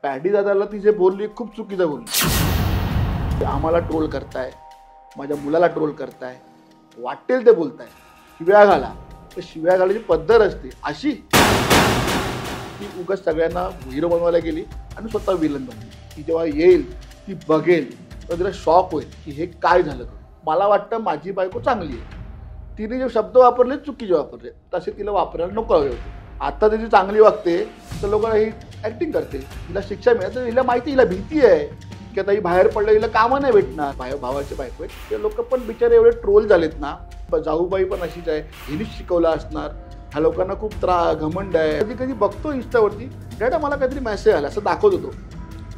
Paddy दादाला ती जे बोलली खूप चुकीचं बोलली. आम्हाला ट्रोल करताय, माझ्या मुलाला ट्रोल करताय, वाटेल ते बोलताय, शिव्या घाला. तर शिव्या घालायची पद्धत असते अशी ती उगाच सगळ्यांना हिरो बनवायला गेली आणि स्वतः विलन बनली. ती जेव्हा येईल ती बघेल तर तिला शॉक होईल की हे काय झालं. मला वाटतं माझी बायको चांगली आहे, तिने जे शब्द वापरले चुकीचे वापरले, तसे तिला वापरायला नको हवे होते. आता त्याची चांगली वागते तर लोकांना ही ॲक्टिंग करते, हिला शिक्षा मिळते. तर हिला माहिती, हिला भीती आहे की आता ही बाहेर पडलं हिला कामं नाही भेटणार. भावाचे बायको आहेत ते लोक पण बिचारे एवढे ट्रोल झालेत ना. जाऊबाई पण अशीच आहे, हिनीच शिकवलं असणार. ह्या लोकांना खूप घमंड आहे. कधी कधी बघतो इंस्टावरती डॅडा मला काहीतरी मेसेज आला असं दाखवत होतो,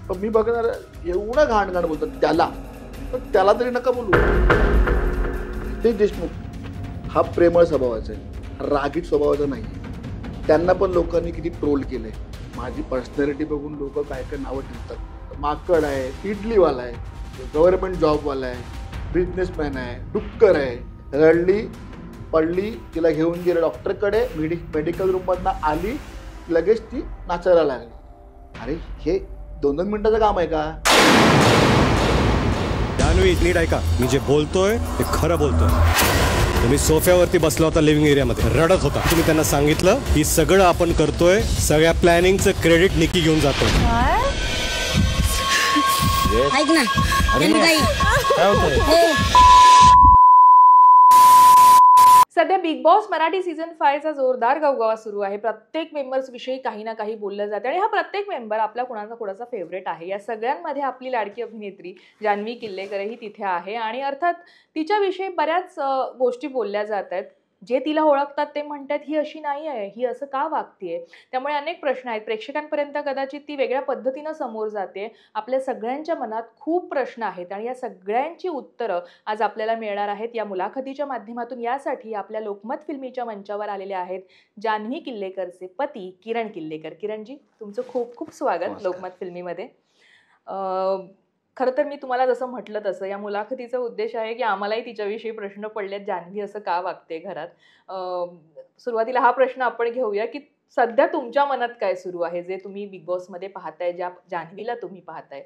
पण मी बघणार एवढं घाण बोलतात त्याला, तर त्याला तरी नका बोलू. रितेश देशमुख हा प्रेमळ स्वभावाचा आहे, रागीट स्वभावाचा नाही. त्यांना पण लोकांनी किती ट्रोल केलं आहे. माझी पर्सनॅलिटी बघून लोक काय काय नावं ठेवतात. माकड आहे, इडलीवाला आहे, गव्हर्नमेंट जॉबवाला आहे, बिझनेसमॅन आहे, डुक्कर आहे. रडली पडली, तिला घेऊन गेलं डॉक्टरकडे, मेडिकल रूममधनं आली, लगेच ती नाचायला लागली. अरे हे 2-2 मिनिटाचं काम आहे का? जान्हवी नीट ऐका, मी जे बोलतोय ते खरं बोलतोय. तुम्ही सोफ्यावरती बसला होता लिव्हिंग एरियामध्ये, रडत होता. तुम्ही त्यांना सांगितलं की सगळं आपण करतोय, सगळ्या प्लॅनिंगचं क्रेडिट निकी घेऊन जातोय. ऐक ना, सध्या बिग बॉस मराठी सीझन 5 चा जोरदार गवगवा सुरू आहे. प्रत्येक मेंबर्स विषयी काही ना काही बोललं जाते आणि हा प्रत्येक मेंबर आपला कुणाचा फेवरेट आहे. या सगळ्यांमध्ये आपली लाडकी अभिनेत्री जान्हवी किल्लेकरही तिथे आहे आणि अर्थात तिच्याविषयी बऱ्याच गोष्टी बोलल्या जात आहेत. जे तिला ओळखतात ते म्हणतात ही अशी नाही आहे, ही असं का वागतेय. त्यामुळे अनेक प्रश्न आहेत. प्रेक्षकांपर्यंत कदाचित ती वेगळ्या पद्धतीनं समोर जाते. आपल्या सगळ्यांच्या मनात खूप प्रश्न आहेत आणि या सगळ्यांची उत्तरं आज आपल्याला मिळणार आहेत या मुलाखतीच्या माध्यमातून. यासाठी आपल्या लोकमत फिल्मीच्या मंचावर आलेले आहेत जान्हवी किल्लेकरचे पती किरण किल्लेकर. किरणजी, तुमचं खूप खूप स्वागत लोकमत फिल्मीमध्ये. खरं तर मी तुम्हाला जसं म्हटलं तसं या मुलाखतीचा उद्देश आहे की आम्हालाही तिच्याविषयी प्रश्न पडलेत, जान्हवी असं का वागते घरात. सुरुवातीला हा प्रश्न आपण घेऊया की सध्या तुमच्या मनात काय सुरू आहे, जे तुम्ही बिग बॉसमध्ये पाहताय, ज्या जान्हवीला तुम्ही पाहताय.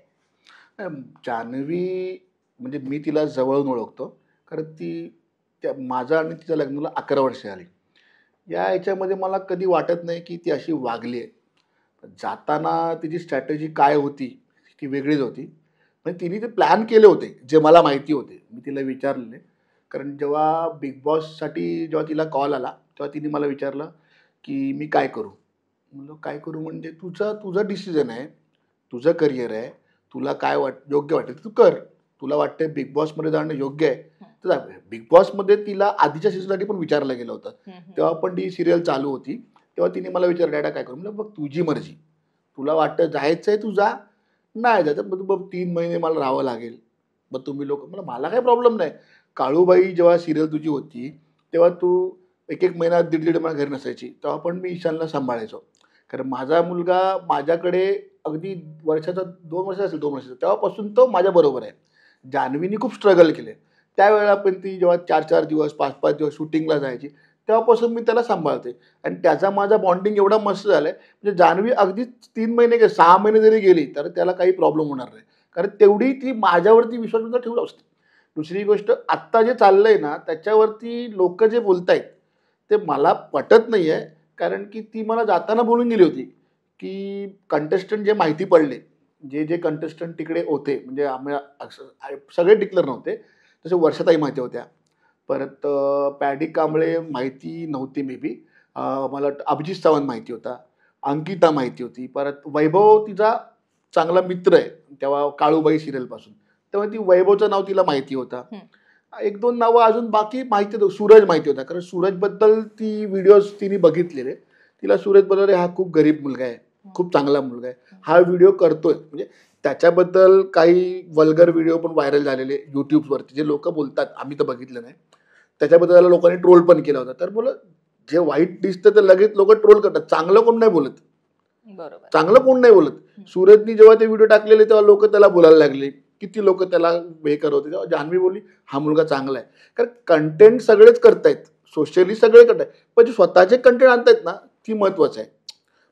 जान्हवी म्हणजे मी तिला जवळून ओळखतो, कारण ती माझं आणि तिच्या लग्नाला 11 वर्षे आली. या याच्यामध्ये मला कधी वाटत नाही की ती अशी वागली आहे. जाताना तिची स्ट्रॅटेजी काय होती ती वेगळीच होती. म्हणजे तिने ते प्लॅन केले होते जे मला माहिती होते. मी तिला विचारलेले, कारण जेव्हा बिग बॉससाठी जेव्हा तिला कॉल आला तेव्हा तिने मला विचारलं की मी काय करू. म्हणलं काय करू म्हणजे तुझं डिसिजन आहे, तुझं करिअर आहे, तुला काय योग्य वाटेल तू कर. तुला वाटतं बिग बॉसमध्ये जाणं योग्य आहे तर जा. बिग बॉसमध्ये तिला आधीच्या सीझनसाठी पण विचारलं गेलं होतं. तेव्हा पण ती सिरियल चालू होती. तेव्हा तिने मला विचारलं डॅडा काय करू. म्हणलं बघ तुझी मर्जी, तुला वाटतं जायचं आहे तू जा, नाही जायचं मग तू 3 महिने मला राहावं लागेल. मग तुम्ही लोक मला काही प्रॉब्लेम नाही. काळूबाई जेव्हा सिरियल तुझी होती तेव्हा तू 1-1 महिना 1.5 महिना घरी नसायची, तेव्हा पण मी ईशानला सांभाळायचो. कारण माझा मुलगा माझ्याकडे अगदी वर्षाचा 2 वर्ष असेल, 2 वर्षाचा, तेव्हापासून तो माझ्याबरोबर आहे. जान्हवीनी खूप स्ट्रगल केले त्यावेळेला, पण ती जेव्हा 4-4 दिवस 5-5 दिवस शूटिंगला जायची तेव्हापासून मी त्याला सांभाळते. आणि त्याचा माझा बॉन्डिंग एवढा मस्त झाला आहे म्हणजे जान्हवी अगदी 3 महिने 6 महिने जरी गेली तर त्याला काही प्रॉब्लेम होणार नाही, कारण तेवढी ती माझ्यावरती विश्वास ठेवला असतो. दुसरी गोष्ट, आत्ता जे चाललं आहे ना त्याच्यावरती लोक जे बोलत आहेत ते मला पटत नाही आहे. कारण की ती मला जाताना बोलून गेली होती की कंटेस्टंट जे माहिती पडले, जे कंटेस्टंट तिकडे होते, म्हणजे आम्हाला सगळे डिक्लेअर नव्हते, तसे वर्षाताई माहिती होत्या, परत पॅडी कांबळे माहिती नव्हती मे बी, मला अभिजित सावंत माहिती होता, अंकिता माहिती होती, परत वैभव तिचा चांगला मित्र आहे तेव्हा काळूबाई सिरियलपासून, तेव्हा ती वैभवचं नाव तिला माहिती होता. 1-2 नावं अजून बाकी माहिती होतं. सूरज माहिती होता, कारण सूरजबद्दल ती व्हिडिओज तिने बघितलेले. तिला सूरजबद्दल हा खूप गरीब मुलगा आहे, खूप चांगला मुलगा आहे, हा व्हिडिओ करतोय. म्हणजे त्याच्याबद्दल काही वल्गर व्हिडिओ पण व्हायरल झालेले यूट्यूबवरती, जे लोक बोलतात आम्ही तर बघितलं नाही. त्याच्याबद्दल त्याला लोकांनी ट्रोल पण केला होता. तर बोल जे वाईट दिसतं तर लगेच लोक ट्रोल करतात, चांगलं कोण नाही बोलत. बरोबर, चांगलं कोण नाही बोलत. सूरजनी जेव्हा ते व्हिडिओ टाकलेले तेव्हा लोक त्याला बोलायला लागले, किती लोक त्याला हे करत होते. तेव्हा जान्हवी बोलली हा मुलगा चांगला आहे. कारण कंटेंट सगळेच करतायत, सोशली सगळे करतायत, पण जे स्वतःचे कंटेंट आणतायत ना ती महत्वाचं आहे.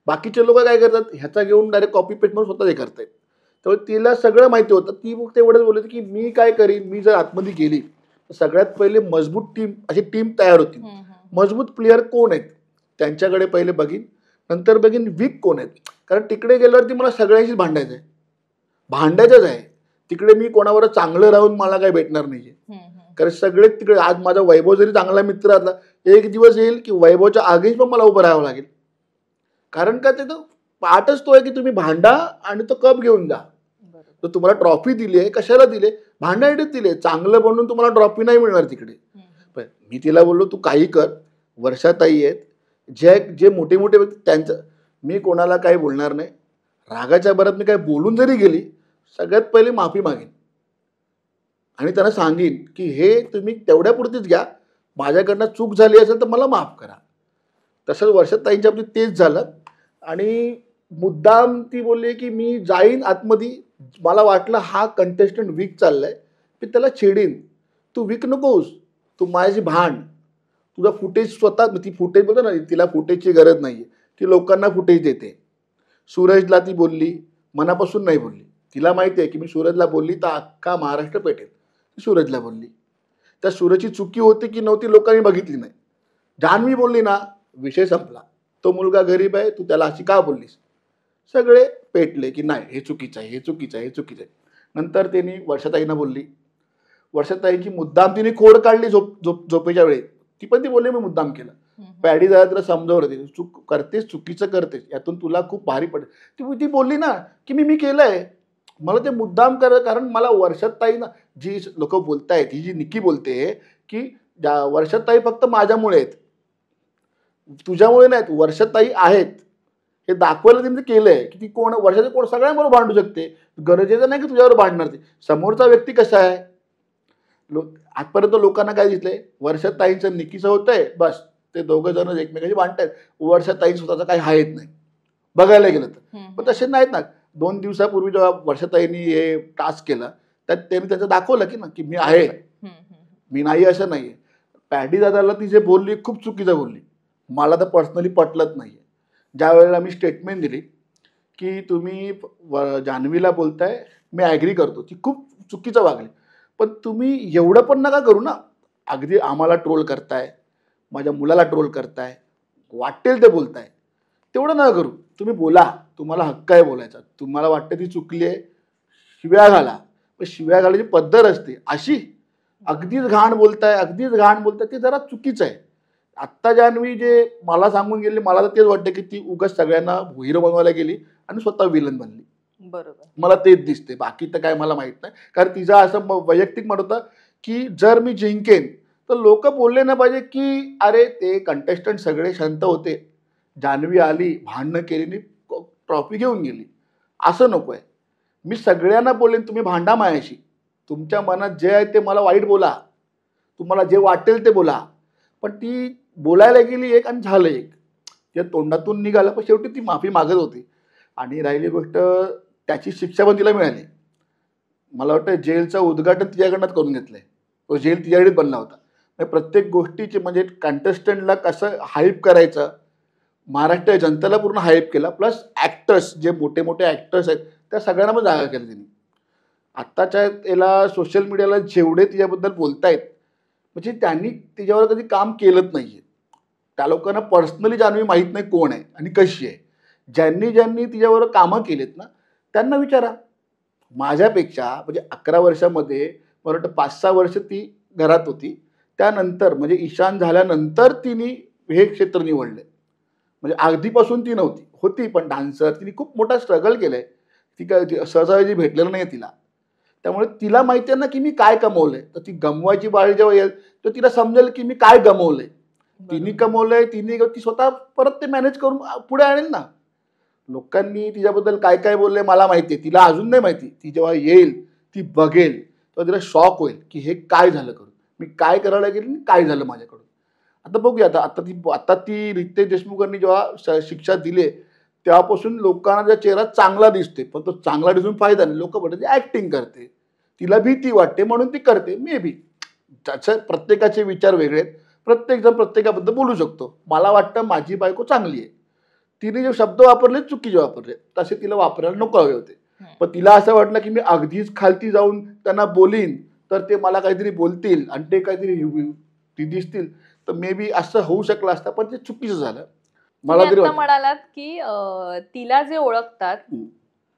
बाकीचे लोक काय करतात, ह्याचा घेऊन डायरेक्ट कॉपी पेस्ट म्हणून स्वतः हे करतायत. त्यामुळे तिला सगळं माहिती होतं. ती फक्त एवढंच बोलत की मी काय करीन, मी जर आतमध्ये गेली तर सगळ्यात पहिले मजबूत टीम, अशी टीम तयार होती. मजबूत प्लेअर कोण आहेत त्यांच्याकडे पहिले बघीन, नंतर बघीन वीक कोण आहेत. कारण तिकडे गेल्यावरती मला सगळ्यांशीच भांडायचंच आहे. तिकडे मी कोणावर चांगलं राहून मला काय भेटणार नाहीये. कारण सगळे तिकडे, आज माझा वैभव जरी चांगला मित्र असला, एक दिवस येईल की वैभवच्या आगीच पण मला उभं राहावं लागेल. कारण का ते पाठच तो आहे की तुम्ही भांडा आणि तो कप घेऊन जा. तर तुम्हाला ट्रॉफी दिली आहे, कशाला दिले, भांडायला दिले. चांगलं बनवून तुम्हाला ट्रॉफी नाही मिळणार तिकडे. पण मी तिला बोललो तू काही कर, वर्षाताई आहेत, जे मोठे मोठे व्यक्ती त्यांचं, मी कोणाला काही बोलणार नाही. रागाच्या भरात मी काय बोलून जरी गेली, सगळ्यात पहिले माफी मागेन आणि त्यांना सांगेन की हे तुम्ही तेवढ्यापुरतीच घ्या, माझ्याकडनं चूक झाली असेल तर मला माफ करा. तसंच वर्षाताईंच्या बाबतीत तेच झालं. आणि मुद्दाम ती बोलली की मी जाईन आतमध्ये, मला वाटलं हा कंटेस्टंट वीक चाललाय, मी त्याला छेडीन. तू वीक नकोस, तू माझी भांड, तुझा फुटेज स्वतः, ती फुटेज बोलतो ना, तिला फुटेजची गरज नाही आहे, ती लोकांना फुटेज देते. सूरजला ती बोलली, मनापासून नाही बोलली. तिला माहिती आहे की मी सूरजला बोलली तर अख्खा महाराष्ट्र पेटेल. सूरजला बोलली, त्या सूरजची चुकी होती की नव्हती लोकांनी बघितली नाही. जान्हवी बोलली ना, विषय संपला. तो मुलगा गरीब आहे, तू त्याला अशी का बोललीस. सगळे पेटले की नाही हे चुकीचं आहे, हे चुकीचं आहे, हे चुकीचं आहे. नंतर त्यांनी वर्षाताईंना बोलली. वर्षाताईंची मुद्दाम तिने खोड काढली झोपेच्या वेळी. ती पण ती बोलली मी मुद्दाम केलं. पॅडी जरा तिला समजावलं, ते चूक करतेस, चुकीचं करतेस, यातून तुला खूप भारी पडते. ती बोलली ना की मी केलंय, मला ते मुद्दाम कारण मला वर्षाताई ना, जी लोक बोलतायत, ही जी निक्की बोलते की वर्षाताई फक्त माझ्यामुळे आहेत, तुझ्यामुळे नाहीत, वर्षाताई आहेत हे दाखवायला तिने केलंय की ती कोण, वर्षाताई कोण सगळ्यांबरोबर भांडू शकते. गरजेचं नाही की तुझ्यावर भांडणार ते. समोरचा व्यक्ती कसा आहे, आजपर्यंत लोकांना काय दिसलंय, वर्षाताईंचं निक्कीचं होतंय, बस ते दोघं जण एकमेकांशी भांडतायत, वर्षाताई स्वतःचा काही हायत नाही बघायला गेलं तर. पण तसे नाहीत ना. 2 दिवसापूर्वी जेव्हा वर्षाताईंनी हे टास्क केला त्यात त्यांनी त्याचं दाखवलं की ना की मी आहे, मी नाही असं नाहीये. पॅडी दादाला ती जे बोलली खूप चुकीचं बोलली, मला तर पर्सनली पटलंच नाहीये. ज्या वेळेला मी स्टेटमेंट दिली की तुम्ही जान्हवीला बोलताय, मी ॲग्री करतो, ती खूप चुकीचं वागली, पण तुम्ही एवढं पण नका करू ना. अगदी आम्हाला ट्रोल करताय, माझ्या मुलाला ट्रोल करताय, वाटेल ते बोलताय, तेवढं नका करू. तुम्ही बोला, तुम्हाला हक्क आहे बोलायचा. तुम्हाला वाटतं ती चुकली आहे, शिव्या घाला, पण शिव्या घालायची पद्धत असते अशी. अगदीच घाण बोलताय, ते जरा चुकीचं आहे. आत्ता जान्हवी जे मला सांगून गेली, मला तर तेच वाटतं की ती उगाच सगळ्यांना हिरो बनवायला गेली आणि स्वतः विलन बनली. बरोबर, मला तेच दिसते, बाकी तर काय मला माहित नाही. कारण तिचं असं वैयक्तिक मत होतं की जर मी जिंकेन तर लोक बोलले ना पाहिजे की अरे ते कंटेस्टंट सगळे शांत होते, जान्हवी आली, भांडणं केली, ट्रॉफी घेऊन गेली, असं नको आहे. मी सगळ्यांना बोलेन तुम्ही भांडा माझ्याशी, तुमच्या मनात जे आहे ते मला वाईट बोला, तुम्हाला जे वाटेल ते बोला, पण ती बोलायला गेली एक आणि झालं एक, त्या तोंडातून निघालं, पण शेवटी ती माफी मागत होती. आणि राहिली गोष्ट, त्याची शिक्षा पण तिला मिळाली. मला वाटतं जेलचं उद्घाटन तिच्याकडनंच करून घेतलंय, तो जेल तिच्याकडेच बनला होता. प्रत्येक गोष्टीचे म्हणजे कंटेस्टंटला कसं हाईप करायचं, महाराष्ट्र जनतेला पूर्ण हाईप केला. प्लस ॲक्टर्स, जे मोठे मोठे ॲक्टर्स आहेत त्या सगळ्यांना पण जागा केली त्यांनी. आत्ताच्या याला सोशल मीडियाला जेवढे तिच्याबद्दल बोलतायत, म्हणजे त्यांनी तिच्यावर कधी काम केलंच नाही आहे. त्या लोकांना पर्सनली जान्हवी माहीत नाही कोण आहे आणि कशी आहे. ज्यांनी तिच्यावर कामं केलेत ना त्यांना विचारा. माझ्यापेक्षा म्हणजे 11 वर्षामध्ये मला वाटतं 5-6 वर्ष ती घरात होती. त्यानंतर म्हणजे ईशान झाल्यानंतर तिने हे क्षेत्र निवडले. म्हणजे आधीपासून ती नव्हती, होती पण डान्सर, तिने खूप मोठा स्ट्रगल केलं आहे. ती काय सहजासहजी भेटलेलं नाही तिला. त्यामुळे तिला माहिती आहे ना की मी काय कमवलंय. तर ती गमवायची बाळी जेव्हा येईल तर तिला समजेल की मी काय गमवलंय, तिने कमवलंय, ती स्वतः परत ते मॅनेज करून पुढे आणेल ना. लोकांनी तिच्याबद्दल काय काय बोलले मला माहिती आहे, तिला अजून नाही माहिती. ती जेव्हा येईल, ती बघेल, तेव्हा तिला शॉक होईल की हे काय झालं करून, मी काय करायला गेली, काय झालं माझ्याकडून. आता बघूया. आता ती रितेश देशमुखांनी जेव्हा शिक्षा दिली तेव्हापासून लोकांना चेहरा चांगला दिसते, पण तो चांगला दिसून फायदा नाही. लोक म्हणतात ॲक्टिंग करते, तिला भीती वाटते म्हणून ती करते. मे बी त्याचं प्रत्येकाचे विचार वेगळे आहेत, प्रत्येकजण प्रत्येकाबद्दल बोलू शकतो. मला वाटतं माझी बायको चांगली आहे, तिने जे शब्द वापरले चुकीचे वापरले, तसे तिला वापरायला नको हवे होते. पण तिला असं वाटलं की मी अगदीच खालती जाऊन त्यांना बोलीन तर ते मला काहीतरी बोलतील आणि ते काहीतरी दिसतील, तर मे बी असं होऊ शकलं असतं, पण ते चुकीचं झालं. मला तरी म्हणालात की तिला जे ओळखतात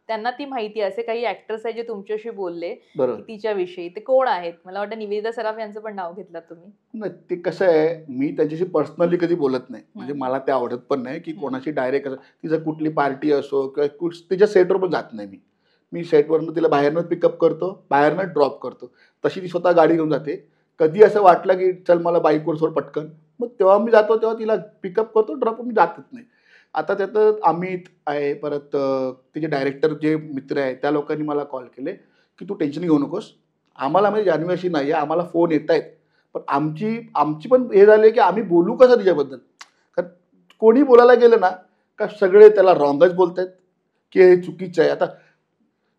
त्यांना ती माहिती, असे काही ऍक्टर्स आहेत जे तुमच्याशी बोलले तिच्याविषयी, ते कोण आहेत? मला वाटतं निवेदिता सराफ यांचं पण नाव घेतलं तुम्ही. नाही, ते कसं आहे, मी त्यांच्याशी पर्सनली कधी बोलत नाही, म्हणजे मला ते आवडत पण नाही की कोणाशी डायरेक्ट तिचं कुठली पार्टी असो किंवा तिच्या सेटवर पण जात नाही. मी सेटवरनं तिला बाहेरनं पिकअप करतो, बाहेरनं ड्रॉप करतो. तशी ती स्वतः गाडी घेऊन जाते. कधी असं वाटलं की चल मला बाईकवर सोड पटकन, मग तेव्हा मी जातो, तेव्हा तिला पिकअप करतो, ड्रॉप मी जातच नाही. आता त्यात अमित आहे, परत तिचे डायरेक्टर जे मित्र आहे त्या लोकांनी मला कॉल केले की तू टेन्शन घेऊ नकोस, आम्हाला म्हणजे जान्हवी अशी नाही आहे, आम्हाला फोन येत आहेत, पण आमची पण हे झाले की आम्ही बोलू कसं तिच्याबद्दल. कारण कोणी बोलायला गेलं ना का सगळे त्याला रॉंगच बोलत आहेत की हे चुकीचं आहे. आता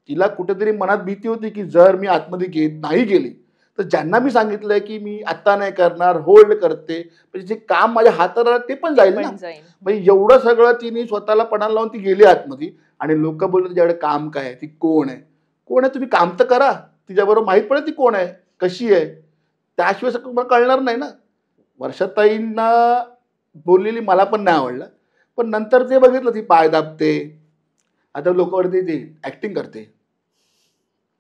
तिला कुठेतरी मनात भीती होती की जर मी आतमध्ये नाही गेली तर ज्यांना मी सांगितलंय की मी आत्ता नाही करणार, होल्ड करते, म्हणजे जे काम माझ्या हातात राहत ते पण जाईल ना. म्हणजे एवढं सगळं तिने स्वतःला पणाला लावून ती गेली आतमध्ये आणि लोक बोलले तिच्याकडे काम काय आहे, ती कोण आहे, तुम्ही काम तर करा, तिच्याबरोबर माहीत पडेल ती कोण आहे, कशी आहे, त्याशिवाय सगळं मला कळणार नाही ना. वर्षाताईंना बोललेली मला पण नाही आवडलं, पण नंतर ते बघितलं ती पाय दाबते, आता लोकांवरती ती ऍक्टिंग करते,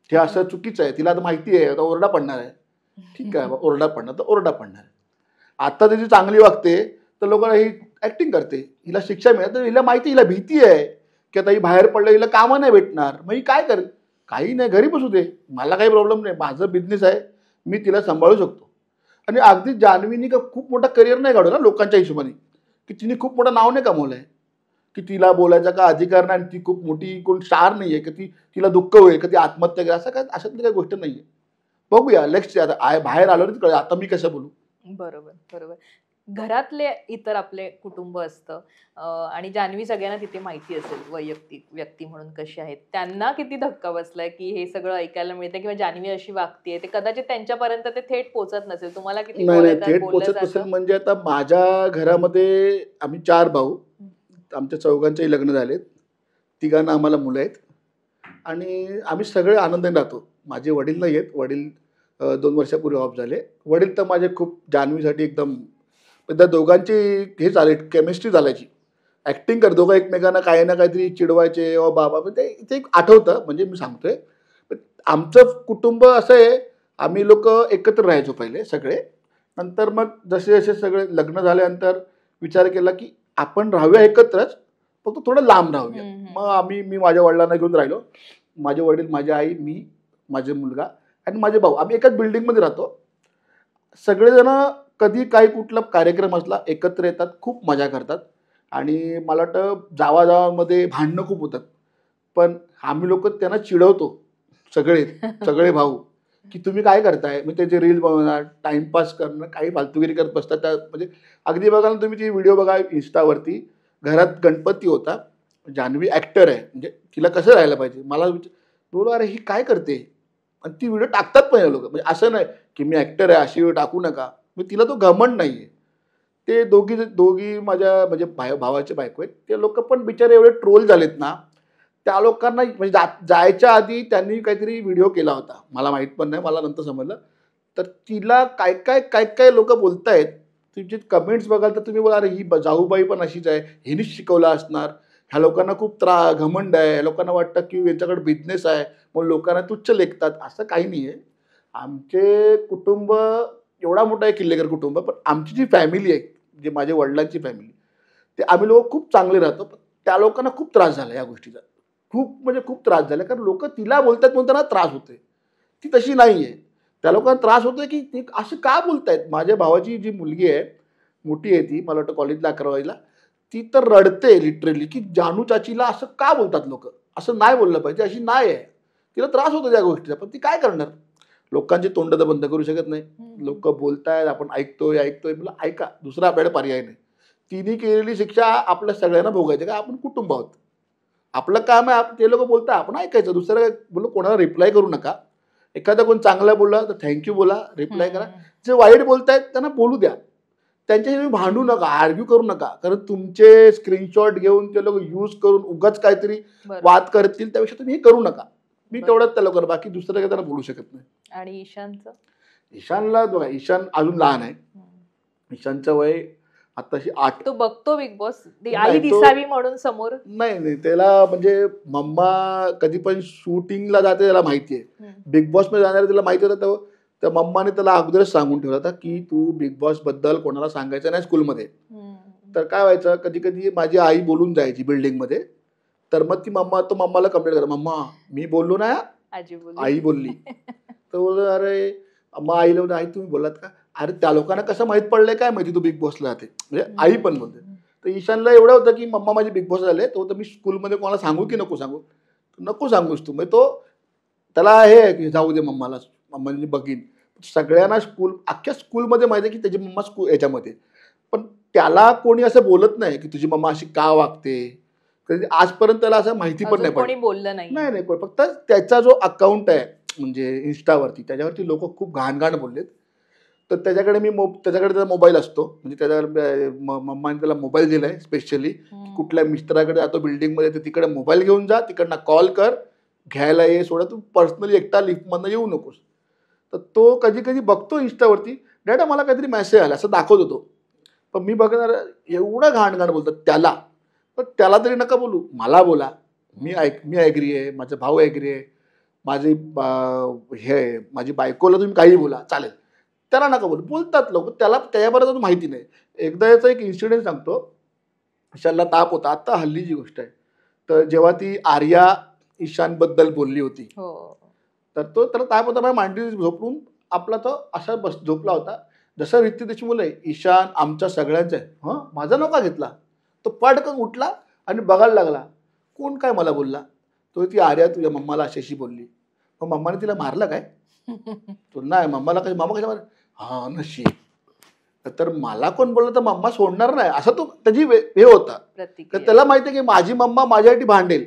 हे असं चुकीचं आहे. तिला आता माहिती आहे आता ओरडा पडणार आहे, ठीक आहे, ओरडा पडणार तर ओरडा पडणार आहे. आता तिची चांगली वागते तर लोकांना ही ऍक्टिंग करते, हिला शिक्षा मिळत तर हिला माहिती, हिला भीती आहे की आता ही बाहेर पडलं हिला कामं नाही भेटणार, मग ही काय करेल, काही नाही घरी बसू दे, मला काही प्रॉब्लेम नाही, माझं बिझनेस आहे, मी तिला सांभाळू शकतो. आणि अगदी जान्हवीनी का खूप मोठा करिअर नाही काढवला लोकांच्या हिशोबाने, की तिने खूप मोठं नाव नाही कमवलं आहे, की तिला बोलायचा का अधिकार नाही, ती खूप मोठी कोण स्टार नाही आहे की तिला दुःख होईल का ती आत्महत्या करेल, असं काय, अशातली काही गोष्ट नाही आहे. बघूया नेक्स्ट, आता बाहेर आलो कळलं आता मी कसं बोलू. बरोबर बरोबर. घरातले इतर आपले कुटुंब असतं आणि जान्हवी सगळ्यांना तिथे माहिती असेल वैयक्तिक व्यक्ती म्हणून कशी आहेत, त्यांना किती धक्का बसलाय की हे सगळं ऐकायला मिळतं किंवा जान्हवी अशी वागते, ते कदाचित त्यांच्यापर्यंत ते थेट पोहोचत नसेल, तुम्हाला किती नाही थेट पोहोचत नसेल. म्हणजे आता माझ्या घरामध्ये आम्ही 4 भाऊ, आमच्या चौघांचेही लग्न झालेत, तिघांना आम्हाला मुलं आहेत आणि आम्ही सगळे आनंदाने राहतो. माझे वडील नाही आहेत, वडील 2 वर्षापूर्वी ऑफ झाले. वडील तर माझे खूप जान्हवीसाठी एकदम, त्या दोघांची हे झाले, केमिस्ट्री चालायची, ॲक्टिंग कर, दोघं एकमेकांना काही ना काहीतरी चिडवायचे, ओ बाबा, ते एक आठवतं, म्हणजे मी सांगतोय. आमचं कुटुंब असं आहे, आम्ही लोक एकत्र राहायचो पहिले सगळे, नंतर मग जसे जसे सगळे लग्न झाल्यानंतर विचार केला की आपण राहूया एकत्रच, फक्त थोडं लांब राहूया. मग मी माझ्या वडिलांना घेऊन राहिलो, माझे वडील, माझी आई, मी, माझे मुलगा आणि माझे भाऊ, आम्ही एकाच बिल्डिंगमध्ये राहतो. सगळेजण कधी काही कुठला कार्यक्रम असला एकत्र येतात, खूप मजा करतात आणि मला वाटतं जावाजावामध्ये भांडणं खूप होतात, पण आम्ही लोक त्यांना चिडवतो सगळे भाऊ की तुम्ही काय करताय, मग त्याचे रील बनवणार, टाइमपास करणं, काही फालतुगिरी करत बसतात. त्या म्हणजे अगदी बघा ना तुम्ही ती व्हिडिओ बघा इंस्टावरती, घरात गणपती होता, जान्हवी ॲक्टर आहे, म्हणजे तिला कसं राहायला पाहिजे, मला बोलू अरे ही काय करते, आणि ती व्हिडिओ टाकतात पण लोक, म्हणजे असं नाही की मी ॲक्टर आहे अशी व्हिडिओ टाकू नका, मग तिला तो घमंड नाही आहे. ते दोघी माझ्या म्हणजे भावाचे बायको आहेत, ते लोक पण बिचारे एवढे ट्रोल झालेत ना, त्या लोकांना म्हणजे जायच्या आधी त्यांनी काहीतरी व्हिडिओ केला होता, मला माहीत पण नाही, मला नंतर समजलं, तर तिला काय काय लोक बोलतायत, तुमची कमेंट्स बघाल तर तुम्ही बोला अरे ही जाऊबाई पण अशीच आहे, हिनीच शिकवलं असणार, ह्या लोकांना खूप घमंड आहे, लोकांना वाटतं की यांच्याकडे बिझनेस आहे मग लोकांना तुच्छ लेखतात, असं काही नाही आहे. आमचे कुटुंब एवढा मोठा आहे किल्लेकर कुटुंब, पण आमची जी फॅमिली आहे, जे माझ्या वडिलांची फॅमिली, ते आम्ही लोक खूप चांगले राहतो. पण त्या लोकांना खूप त्रास झाला या गोष्टीचा, खूप त्रास झाला, कारण लोक तिला बोलतात म्हणून त्यांना त्रास होते, ती तशी नाही आहे. त्या लोकांना त्रास होतो की ते असं का बोलतायत. माझ्या भावाची जी मुलगी आहे, मोठी आहे ती, मला वाटतं कॉलेजला 11वीला, ती तर रडते लिटरली की जानू चाचीला असं का बोलतात लोक, असं नाही बोललं पाहिजे, अशी नाही आहे, तिला त्रास होतो त्या गोष्टीचा, पण ती काय करणार, लोकांची तोंड तर बंद करू शकत नाही. लोक बोलतायत, आपण ऐकतोय, मला ऐका, दुसरा आपल्याकडे पर्याय नाही. तिने केलेली शिक्षा आपल्या सगळ्यांना भोगायची, का आपण कुटुंब आहोत, आपलं काम आहे, ते लोक बोलतात आपण ऐकायचं, दुसरं काय बोलू, कोणाला रिप्लाय करू नका. एखादा कोण चांगला बोलला तर थँक्यू बोला, रिप्लाय करा, जे वाईट बोलतायत त्यांना बोलू द्या, त्यांच्याशी तुम्ही भांडू नका, आर्ग्यू करू नका, कारण तुमचे स्क्रीनशॉट घेऊन ते लोक यूज करून उगाच काहीतरी बरोबर. वाद करतील, त्यापेक्षा तुम्ही हे करू नका. मी बरं. तेवढंच त्याला करू, बाकी दुसरं काही त्यांना बोलू शकत नाही. आणि ईशानचं ईशानला बघा, ईशान अजून लहान आहे. ईशानचं वय आताशी 8. तो बघतो बिग बॉस आई नाही, तो- दिसावी म्हणून समोर. नाही त्याला म्हणजे मम्मा कधी पण शूटिंगला जाते त्याला माहिती आहे. बिग बॉस मध्ये जाणार तिला माहिती होतं, त्या मम्माने त्याला अगोदरच सांगून ठेवला होता की तू बिग बॉस बद्दल कोणाला सांगायचं नाही स्कूलमध्ये. तर काय व्हायचं, कधी कधी माझी आई बोलून जायची बिल्डिंगमध्ये, तर मग ती तो मम्माला कंप्लेंट करा, मम्मा मी बोललो ना, आजी बोलली. आई बोलली. तर बोललो अरे, मग आईला बोलतो, आई तुम्ही बोललात का? अरे त्या लोकांना कसं माहित पडलंय काय माहिती तू बिग बॉसला जाते, म्हणजे आई पण बोलते. तर ईशानला एवढं होतं की मम्मा माझी बिग बॉस झाले, तो तर मी स्कूलमध्ये कोणाला सांगू की नको सांगू, नको सांगूस तू. म्हणजे तो त्याला हे आहे की जाऊ दे मम्माला, मम्माने बघीन. सगळ्यांना अख्ख्या स्कूलमध्ये माहिती आहे की त्याची मम्मा याच्यामध्ये, पण त्याला कोणी असं बोलत नाही की तुझी मम्मा अशी का वागते. कधी आजपर्यंत त्याला असं माहिती पण अजून नाही कोणी पडलं. बोललं नाही. नाही फक्त त्याचा जो अकाउंट आहे म्हणजे इन्स्टावरती, त्याच्यावरती लोक खूप घाण बोललेत. तर त्याच्याकडे त्याच्याकडे त्याचा मोबाईल असतो, म्हणजे त्याच्याकडे मम्माने त्याला मोबाईल दिलाय स्पेशली. कुठल्या मिस्टराकडे जातो बिल्डिंगमध्ये, तर तिकडे मोबाईल घेऊन जा, तिकडनं कॉल कर, घ्यायला ये, सोडा, तू पर्सनली एकटा लिफ्टमधनं येऊ नकोस. तर तो कधी कधी बघतो इन्स्टावरती, डॅडा मला काहीतरी मेसेज आला असं दाखवत होतो. पण मी बघणार एवढं घाण बोलतात त्याला, पण त्याला तरी नका बोलू, मला बोला. मी ॲग्री आहे, माझा भाऊ ॲग्री आहे, माझी बायकोला तुम्ही काही बोला चालेल, त्याला नका बोलू. बोलतात लोक, त्याला त्याच्याबरोबर माहिती नाही. एकदा याचा एक इन्सिडेंट सांगतो. ईशानला ताप होता, आता हल्लीची गोष्ट आहे. तर जेव्हा ती आर्या ईशानबद्दल बोलली होती, तर त्याला ताप होता, माझ्या मांडी झोपून आपला तो असा झोपला होता जसं रीती त्याची मुलं आहे. ईशान आमच्या सगळ्यांचं आहे, माझा नका घेतला. तो पटकन उठला आणि बघायला लागला, कोण काय मला बोलला. तो ती आर्या तुझ्या मम्माला अशी बोलली. मग मम्माने तिला मारलं काय? तो नाही, मम्माला काय, मम्मा कशा मार, हा नशीब. तर मला कोण बोललं तर मम्मा सोडणार नाही, असं तो त्याची हे होता. तर त्याला माहिती आहे की माझी मम्मा माझ्यासाठी भांडेल.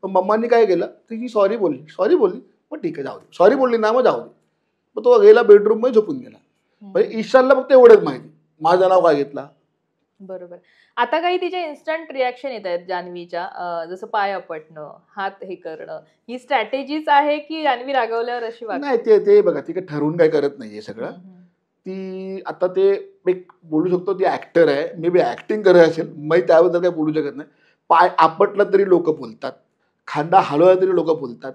पण मम्मानी काय केलं, ती सॉरी बोलली, मग ठीक आहे जाऊ दे, सॉरी बोलली ना, मग जाऊ दे. मग तो गेला बेडरूम मध्ये झोपून गेला. म्हणजे ईशानला फक्त एवढंच माहिती, माझं नाव काय घेतला. बरोबर. आता काही तिच्या इन्स्टंट रिॲक्शन येत आहेत जान्हवीच्या, जसं पाय आपटणं, हात हे करणं, ही स्ट्रॅटेजीच आहे की जान्हवी रागवल्यावर अशी वागते? नाही, ते बघा, ती काही ठरवून काय करत नाहीये सगळं. ती आता ते एक बोलू शकतो, ती ऍक्टर आहे, मे बी ऍक्टिंग करत असेल, मी त्याबद्दल काही बोलू शकत नाही. पाय आपटला तरी लोक बोलतात, खांदा हलवला तरी लोक बोलतात.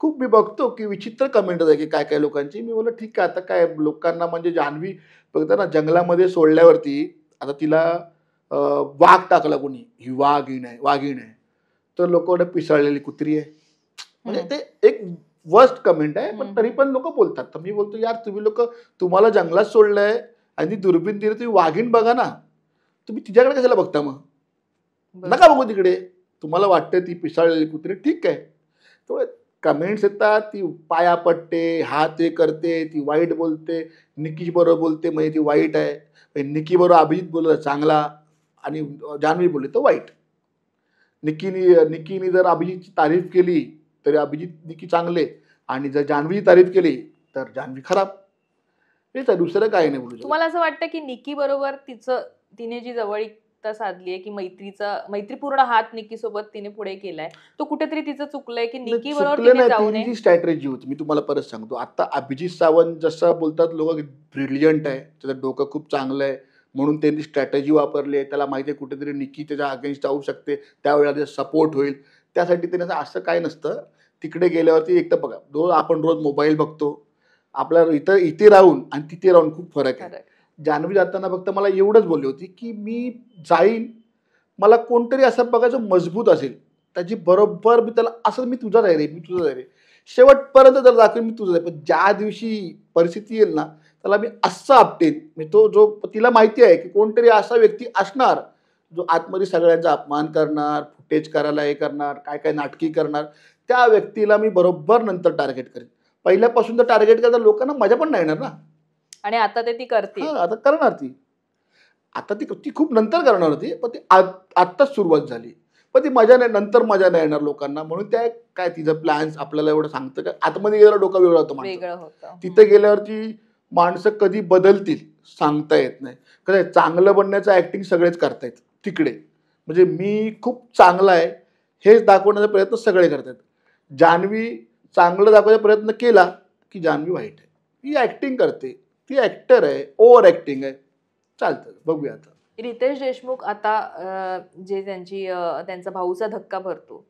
खूप मी बघतो की विचित्र कमेंट आहे की काय काय लोकांची. मी बोललो ठीक आहे, आता काय लोकांना, म्हणजे जान्हवी बघता ना जंगलामध्ये सोडल्यावरती, आता तिला वाघ टाकला कोणी, ही वाघीण आहे, तर लोक पिसाळलेली कुत्री आहे, म्हणजे ते एक वर्स्ट कमेंट आहे. पण तरी पण लोक बोलतात. तर मी बोलतो यार, तुम्ही लोक, तुम्हाला जंगलात सोडलंय आणि दुर्बीन दिली, तुम्ही वाघीण बघा ना, तुम्ही तिच्याकडे कशाला बघता? मग नका बघू तिकडे. तुम्हाला वाटतं ती पिसाळलेली कुत्री, ठीक आहे. थोडे कमेंट्स येतात, ती पाया पडते, हात हे करते, ती वाईट बोलते, निकी बरोबर बोलते म्हणजे ती वाईट आहे, निकी बरोबर अभिजित बोलला चांगला आणि जान्हवी बोलली तर वाईट. निकीने जर अभिजितची तारीफ केली तर निकी चांगले, आणि जर जान्हवीची तारीफ केली तर जान्हवी खराब. हेच आहे, दुसरं काही नाही बोलू. तुम्हाला असं वाटतं की निकी बरोबर तिने जी जवळीकता साधली आहे, की मैत्रीपूर्ण हात निकी सोबत तिने पुढे केलाय, तो कुठेतरी तिचं चुकलंय की निकी बरोबर जाऊ नये? ती स्ट्रॅटेजी होती. मी तुम्हाला परत सांगतो, आता अभिजित सावंत जसं बोलतात लोक ब्रिलियंट आहे, त्याचं डोकं खूप चांगलं आहे म्हणून त्यांनी स्ट्रॅटेजी वापरली आहे. त्याला माहिती आहे कुठेतरी निकी त्याच्या अगेन्स्ट जाऊ शकते, त्यावेळेला त्याचा सपोर्ट होईल, त्यासाठी त्याने असं काय नसतं. तिकडे गेल्यावरती एक तर बघा, आपण रोज मोबाईल बघतो, आपल्याला इथे राहून आणि तिथे राहून खूप फरक आहे. जान्हवी जाताना फक्त मला एवढंच बोलली होती की मी जाईन, मला कोणतरी असं बघायचं मजबूत असेल, त्याची बरोबर मी त्याला असं, मी तुझाच आहे रे, शेवटपर्यंत जर दाखवेन मी तुझं आहे. पण ज्या दिवशी परिस्थिती येईल ना, त्याला मी असं आपटेन. मी तो जो, तिला माहिती आहे की कोणतरी असा व्यक्ती असणार जो आतमध्ये सगळ्यांचा अपमान करणार, फुटेज करायला हे करणार, काय काय नाटकी करणार, त्या व्यक्तीला मी बरोबर नंतर टार्गेट करेन. पहिल्यापासून तर टार्गेट करता लोकांना मजा पण नाही येणार ना. आणि आता ती करते. आता करणार ती, आता ती खूप नंतर करणार होती, पण ती आत्ताच सुरुवात झाली. पण ती मजा नाही, नंतर मजा नाही येणार लोकांना. म्हणून त्या काय तिचं प्लॅन्स आपल्याला एवढं सांगतं का, आतमध्ये गेल्यावर डोकं वेगळं होतं. वेगळं होतं. तिथे गेल्यावरती माणसं कधी बदलतील सांगता येत नाही. कसं आहे, चांगलं बनण्याचं ऍक्टिंग सगळेच करतायत तिकडे. म्हणजे मी खूप चांगला आहे हेच दाखवण्याचा प्रयत्न सगळे करतात. जान्हवी चांगलं दाखवायचा प्रयत्न केला की जान्हवी वाईट आहे. ती ऍक्टिंग करते, ती ऍक्टर आहे, ओव्हर ऍक्टिंग आहे. चालतं, बघूया आता. रितेश देशमुख आता जे त्यांचा भाऊचा धक्का भरतो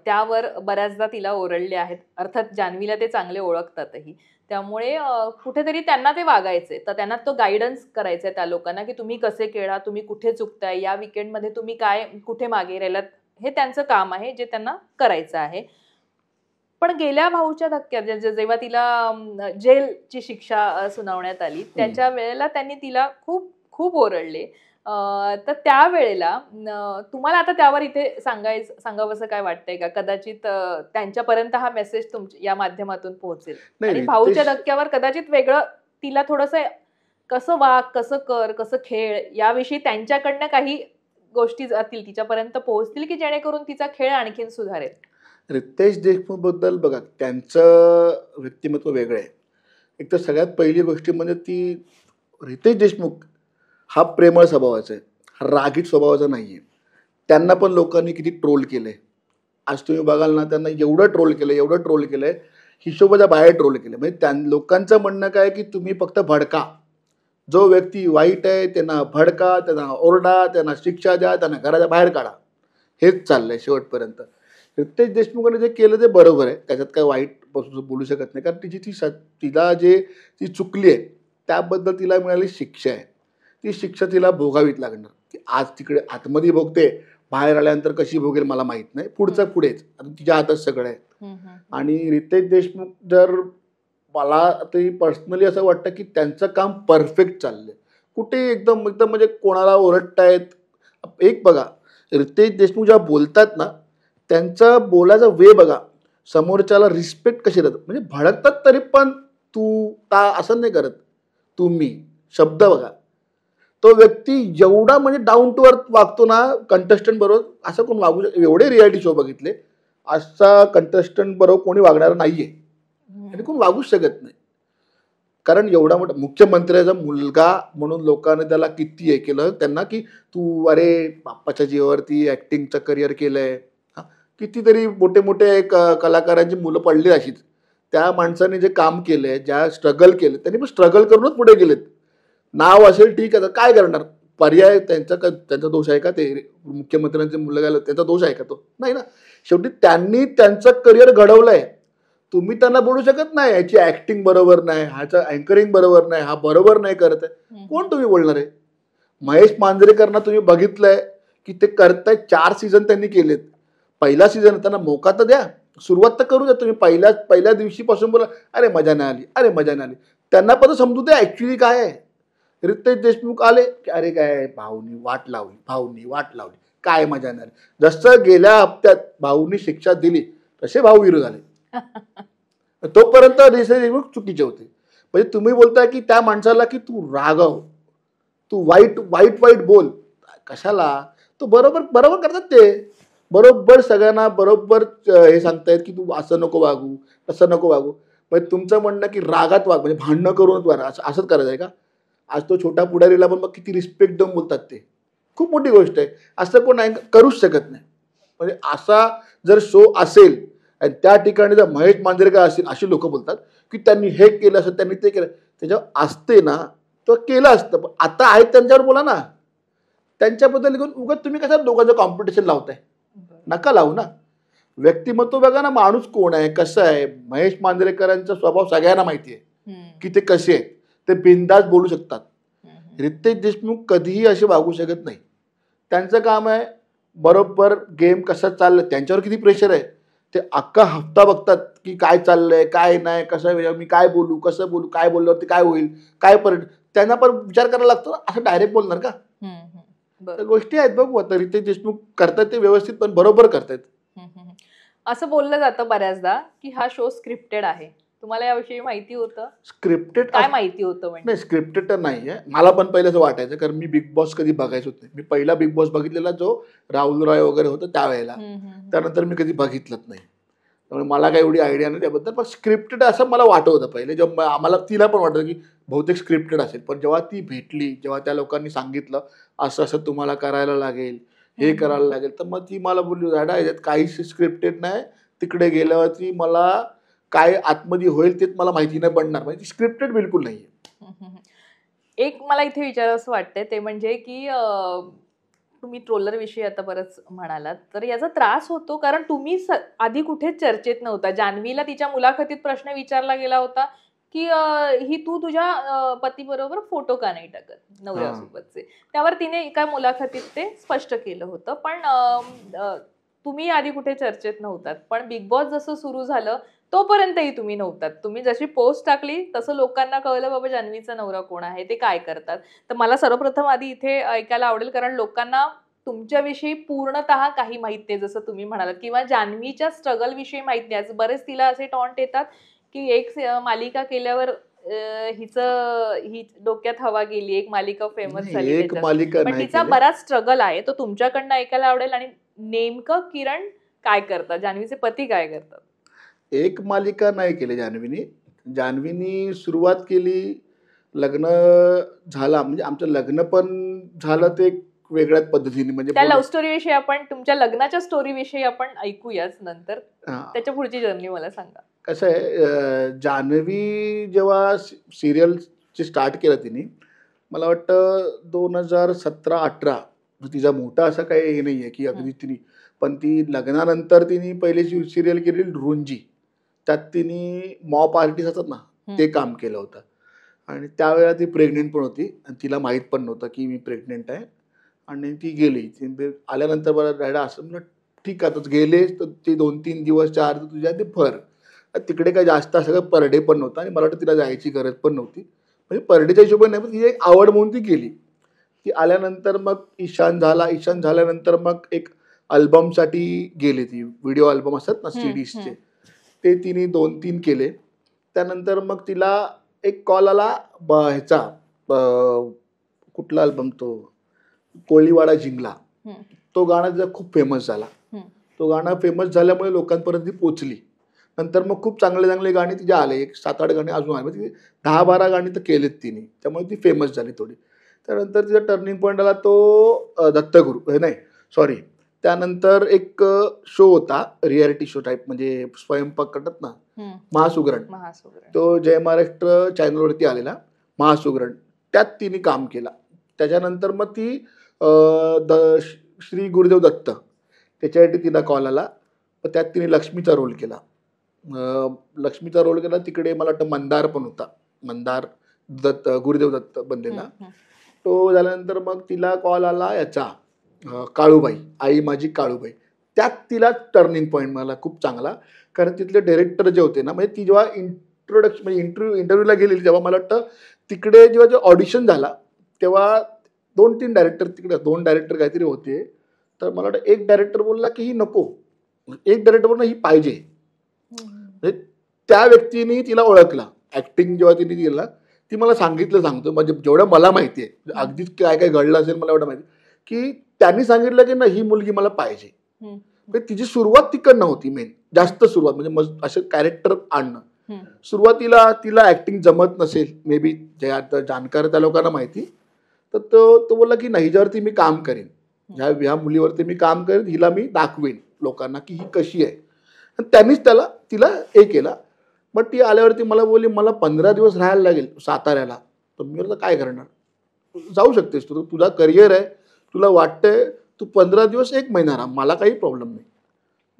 त्यावर बऱ्याचदा तिला ओरडले आहेत. अर्थात जान्हवीला ते चांगले ओळखतातही. त्यामुळे कुठेतरी त्यांना ते वागायचे, तर त्यांना तो गायडन्स करायचा त्या लोकांना की तुम्ही कसे खेळा, तुम्ही कुठे चुकताय, या विकेंडमध्ये तुम्ही काय कुठे मागे राहिलात, हे त्यांचं काम आहे जे त्यांना करायचं आहे. पण गेल्या भाऊच्या धक्क्यात जेव्हा तिला जेलची शिक्षा सुनावण्यात आली त्याच्या वेळेला त्यांनी तिला खूप खूप ओरडले. तर त्यावेळेला तुम्हाला आता त्यावर इथे सांगावंसं काय वाटतंय का? कदाचित त्यांच्यापर्यंत हा मेसेज या माध्यमातून पोहोचेल आणि भाऊच्या धक्क्यावर कदाचित वेगळं तिला थोडंसं कसं वाग, कसं कर, कसं खेळ याविषयी त्यांच्याकडनं काही गोष्टी जातील तिच्यापर्यंत पोहोचतील की जेणेकरून तिचा खेळ आणखीन सुधारेल. रितेश देशमुख बद्दल बघा, त्यांचं व्यक्तिमत्व वेगळं आहे. एक तर सगळ्यात पहिली गोष्ट म्हणजे ती रितेश देशमुख हा प्रेमळ स्वभावाचा आहे, हा रागीट स्वभावाचा नाही आहे. त्यांना पण लोकांनी किती ट्रोल केलं आहे. आज तुम्ही बघाल ना, त्यांना एवढं ट्रोल केलं आहे, हिशोबाच्या बाहेर ट्रोल केलं. म्हणजे लोकांचं म्हणणं काय की तुम्ही फक्त भडका, जो व्यक्ती वाईट आहे त्यांना भडका, त्यांना ओरडा, त्यांना शिक्षा द्या, त्यांना घराच्या बाहेर काढा, हेच चाललंय शेवटपर्यंत. रितेश देशमुखाने जे केलं ते बरोबर आहे, त्याच्यात काय वाईट बोलू शकत नाही. कारण तिला ती चुकली आहे त्याबद्दल तिला मिळाली शिक्षा आहे. ती शिक्षा तिला भोगावीच लागणार. ती आज तिकडे आतमध्ये भोगते, बाहेर आल्यानंतर कशी भोगेल मला माहित नाही. पुढचं पुढेच, आता तिच्या हातात सगळं आहे. आणि रितेश देशमुख जर मला तरी पर्सनली असं वाटतं की त्यांचं काम परफेक्ट चाललंय. कुठे एकदम एकदम म्हणजे कोणाला ओरडतायत. एक बघा, रितेश देशमुख जेव्हा बोलतात ना, त्यांचा बोलायचा वे बघा, समोरच्याला रिस्पेक्ट कशी राहतात. म्हणजे भडकतात तरी पण तू ता असं नाही करत, तुम्ही शब्द बघा. तो व्यक्ती एवढा म्हणजे डाऊन टू अर्थ वागतो ना कंटेस्टंट बरोबर, असं कोण वागू शकतो. एवढे रियालिटी शो बघितले, असा कंटेस्टंट बरोबर कोणी वागणार नाहीये आणि कोण वागूच शकत नाही. कारण एवढा मोठा मुख्यमंत्र्याचा मुलगा म्हणून लोकांनी त्याला किती हे केलं त्यांना की तू अरे बाप्पाच्या जीवावरती ऍक्टिंगचं करिअर केलंय. कितीतरी मोठे मोठे कलाकारांची मुलं पडली अशीच. त्या माणसाने जे काम केलंय, ज्या स्ट्रगल केलं, त्यांनी पण स्ट्रगल करूनच पुढे गेलेत. नाव असेल ठीक आहे, काय करणार, पर्याय त्यांचा दोष आहे का? ते मुख्यमंत्र्यांचे मुलगा त्यांचा दोष आहे का? तो नाही ना. शेवटी त्यांनी त्यांचं करिअर घडवलंय. तुम्ही त्यांना बोलू शकत नाही याची ऍक्टिंग बरोबर नाही, ह्याचं अँकरिंग बरोबर नाही, हा बरोबर नाही करत आहे. कोण तुम्ही बोलणार आहे? महेश मांजरेकरांना तुम्ही बघितलंय की ते करताय. 4 सीझन त्यांनी केलेत. पहिला सीझन त्यांना मोका तर द्या, सुरुवात तर करू द्या. तुम्ही पहिल्या दिवशीपासून बोला अरे मजा नाही आली, अरे मजा नाही आली. त्यांना पण समजू द्या ऍक्च्युली काय आहे. रितेश देशमुख आले की अरे काय भाऊनी वाट लावली, काय मजा नाही आली. जसं गेल्या हप्त्यात भाऊनी शिक्षा दिली तसे भाऊ विरोध झाले. तोपर्यंत रितेश देशमुख चुकीचे होते. म्हणजे तुम्ही बोलताय की त्या माणसाला की तू रागव, तू वाईट बोल, कशाला? तो बरोबर करतात ते. बरोबर सगळ्यांना बरोबर हे सांगतायत की तू असं नको वागू, तसं नको वागू. म्हणजे तुमचं म्हणणं की रागात वाग, म्हणजे भांडणं करूनच वाग, असंच करायचं आहे का? आज तो छोटा पुढारीला पण मग किती रिस्पेक्ट देऊन बोलतात. ते खूप मोठी गोष्ट आहे. असं कोण करूच शकत नाही. म्हणजे असा जर शो असेल आणि त्या ठिकाणी जर महेश मांजरेकर असतील, अशी लोक बोलतात की त्यांनी हे केलं असं, त्यांनी ते केलं. त्याच्यावर असते ना तो केलं असतं. पण आता आहेत त्यांच्यावर बोला ना. त्यांच्याबद्दल घेऊन उगाच तुम्ही कसं दोघांचं कॉम्पिटिशन लावताय? नका लावू ना. व्यक्तिमत्व बघा ना, माणूस कोण आहे, कसं आहे. महेश मांजरेकरांचा स्वभाव सगळ्यांना माहिती आहे की ते कसे आहेत. ते बिनधास्त बोलू शकतात. रितेश देशमुख कधीही असे वागू शकत नाही. त्यांचं काम आहे बरोबर गेम कसा चाललं, त्यांच्यावर किती प्रेशर आहे. ते अख्खा हप्ता बघतात की काय चाललंय, काय नाही, कसं मी काय बोलू, कसं बोलू, काय बोलल्यावरती काय होईल, काय त्यांना पण विचार करायला लागतो. असं डायरेक्ट बोलणार का? तर गोष्टी आहेत बघू. आता रितेश देशमुख करतात ते व्यवस्थित, पण बरोबर करतात. असं बोललं जातं बऱ्याचदा की हा शो स्क्रिप्टेड आहे. तुम्हाला याविषयी माहिती होतं? स्क्रिप्टेड काय माहिती होतं? म्हणजे नाही, स्क्रिप्टेड तर नाही आहे. मला पण पहिलं असं वाटायचं, कारण मी बिग बॉस कधी बघायचो नाही. मी पहिला बिग बॉस बघितलेला जो राहुल रॉय वगैरे होतं त्यावेळेला, त्यानंतर मी कधी बघितलंच नाही. त्यामुळे मला काही एवढी आयडिया नाही त्याबद्दल, पण स्क्रिप्टेड असं मला वाटत होतं पहिले, जेव्हा आम्हाला तिला पण वाटतं की बहुतेक स्क्रिप्टेड असेल. पण जेव्हा ती भेटली, जेव्हा त्या लोकांनी सांगितलं असं असं तुम्हाला करायला लागेल, हे करायला लागेल, तर मग ती मला बोलली दादा याच्यात काहीच स्क्रिप्टेड नाही, तिकडे गेल्यावरती मला काय आतमध्ये होईल तेच मला माहिती नाही पडणार, म्हणजे स्क्रिप्टेड बिलकुल नाही आहे. एक मला इथे विचारावंसं वाटतंय ते म्हणजे की तुम्ही ट्रोलर विषयी आता बरंच म्हणालात, तर याचा त्रास होतो कारण तुम्ही आधी कुठेच चर्चेत नव्हता. जान्हवीला तिच्या मुलाखतीत प्रश्न विचारला गेला होता की ही तू तुझ्या पतीबरोबर फोटो का नाही टाकत नवऱ्यासोबतचे. त्यावर तिने एका मुलाखतीत ते स्पष्ट केलं होतं. पण तुम्ही आधी कुठे चर्चेत नव्हतात, पण बिग बॉस जसं सुरू झालं तोपर्यंतही तुम्ही नव्हतात. तुम्ही जशी पोस्ट टाकली तसं लोकांना कळलं बाबा जान्हवीचा नवरा कोण आहे, ते काय करतात. तर मला सर्वप्रथम आधी इथे ऐकायला आवडेल, कारण लोकांना तुमच्याविषयी पूर्णतः काही माहित नाही, जसं तुम्ही म्हणालात, किंवा जान्हवीच्या स्ट्रगल विषयी माहित नाही. बरेच तिला असे टॉन्ट येतात की एक मालिका केल्यावर ही डोक्यात हवा गेली, एक मालिका फेमस झाली एक त्याच्यात. मालिका पण नाही तिचा केली. बराच स्ट्रगल आहे, तो तुमच्याकडनं ऐकायला आवडेल. आणि नेमकं किरण काय करतात, जान्हवीचे पती काय करतात? एक मालिका नाही केली जान्हवीनी. जान्हवीनी सुरुवात केली, लग्न झाला म्हणजे आमचं लग्न पण झालं ते एक वेगळ्याच पद्धतीने, म्हणजे त्या लव्ह स्टोरी विषयी आपण, तुमच्या लग्नाच्या स्टोरी विषयी आपण ऐकूयाच नंतर. हां. त्याच्या पुढची जर्नी मला सांगा. कसं आहे, जान्हवी जेव्हा सिरियलची स्टार्ट केलं तिने, मला वाटतं 2017-18, तिचा मोठा असं काही हे नाही आहे की अगदी तिने, पण ती लग्नानंतर तिने पहिली सिरियल केली रुंजी. त्यात तिने मॉप आर्टिस्ट असतात ना ते काम केलं होतं, आणि त्यावेळेला ती प्रेग्नेंट पण होती आणि तिला माहीत पण नव्हतं की मी प्रेग्नेंट आहे. आणि ती गेली. ती आल्यानंतर मला डॅडा असं म्हणलं ठीक आहे, तर गेलेस तर ते 2-3 दिवस 4 तुझ्या ते फर. तिकडे काय जास्त असं पर डे पण नव्हतं आणि मला वाटतं तिला जायची गरज पण नव्हती. म्हणजे पर डेच्या हिशोबाने नाही, पण तिची एक आवड म्हणून ती गेली. ती आल्यानंतर मग ईशान झाला. ईशान झाल्यानंतर मग एक अल्बमसाठी गेली ती. व्हिडिओ अल्बम असतात ना सीडीजचे, ते तिने 2-3 केले. त्यानंतर मग तिला एक कॉल आला ह्याचा, कुठला अल्बम तो, कोळीवाडा जिंकला. तो गाणं तिचा खूप फेमस झाला. तो गाणं फेमस झाल्यामुळे लोकांपर्यंत ती पोचली. नंतर मग खूप चांगले चांगले गाणी तिचे आले, एक 7-8 गाणी अजून आले, म्हणजे 10-12 गाणी तर केलेत तिने, त्यामुळे ती फेमस झाली थोडी. त्यानंतर तिचा टर्निंग पॉईंट आला तो दत्तगुरू, हे नाही सॉरी, त्यानंतर एक शो होता रियालिटी शो टाईप, म्हणजे स्वयंपाक करतात ना, महासुगरण. तो जय महाराष्ट्र चॅनलवरती आलेला महासुगरण, त्यात तिने काम केला. त्याच्यानंतर मग ती श्री गुरुदेव दत्त, त्याच्यासाठी तिला कॉल आला. त्यात तिने लक्ष्मीचा रोल केला. तिकडे मला वाटतं मंदार पण होता, मंदार दत्त, गुरुदेव दत्त बनलेला. तो झाल्यानंतर मग तिला कॉल आला याचा, काळूबाई, आई माझी काळूबाई. त्यात तिला टर्निंग पॉईंट मिळाला खूप चांगला, कारण तिथले डायरेक्टर जे होते ना, म्हणजे ती जेव्हा म्हणजे इंटरव्ह्यूला गेलेली, तेव्हा मला वाटतं तिकडे जेव्हा जो ऑडिशन झाला तेव्हा 2-3 डायरेक्टर, तिकडे 2 डायरेक्टर काहीतरी होते. तर मला वाटतं एक डायरेक्टर बोलला की ही नको, एक डायरेक्टर बोलला ही पाहिजे. म्हणजे त्या व्यक्तीने तिला ओळखला. ऍक्टिंग जेव्हा तिने केला, ती मला सांगतो, म्हणजे जेवढं मला माहिती आहे, अगदीच काय काय घडलं असेल मला एवढं माहिती की त्यांनी सांगितलं की नाही ही मुलगी मला पाहिजे. तिची सुरुवात तिकडनं होती, मेन जास्त सुरुवात म्हणजे असं कॅरेक्टर आणणं. सुरुवातीला तिला ऍक्टिंग जमत नसेल, मे बी जे आता जाणकार त्या लोकांना माहिती, तर तो बोलला की नाही हिच्यावरती मी काम करेन, ह्या मुलीवरती मी काम करेन, हिला मी दाखवेन लोकांना की ही कशी आहे. त्यांनीच तिला हे केला. मग ती आल्यावरती मला बोलली मला 15 दिवस राहायला लागेल साताऱ्याला. तर मी म्हटलं काय करणार, जाऊ शकतेस तू, तुझा करिअर आहे, तुला वाटतंय तू 15 दिवस 1 महिना राहा, मला काही प्रॉब्लेम नाही.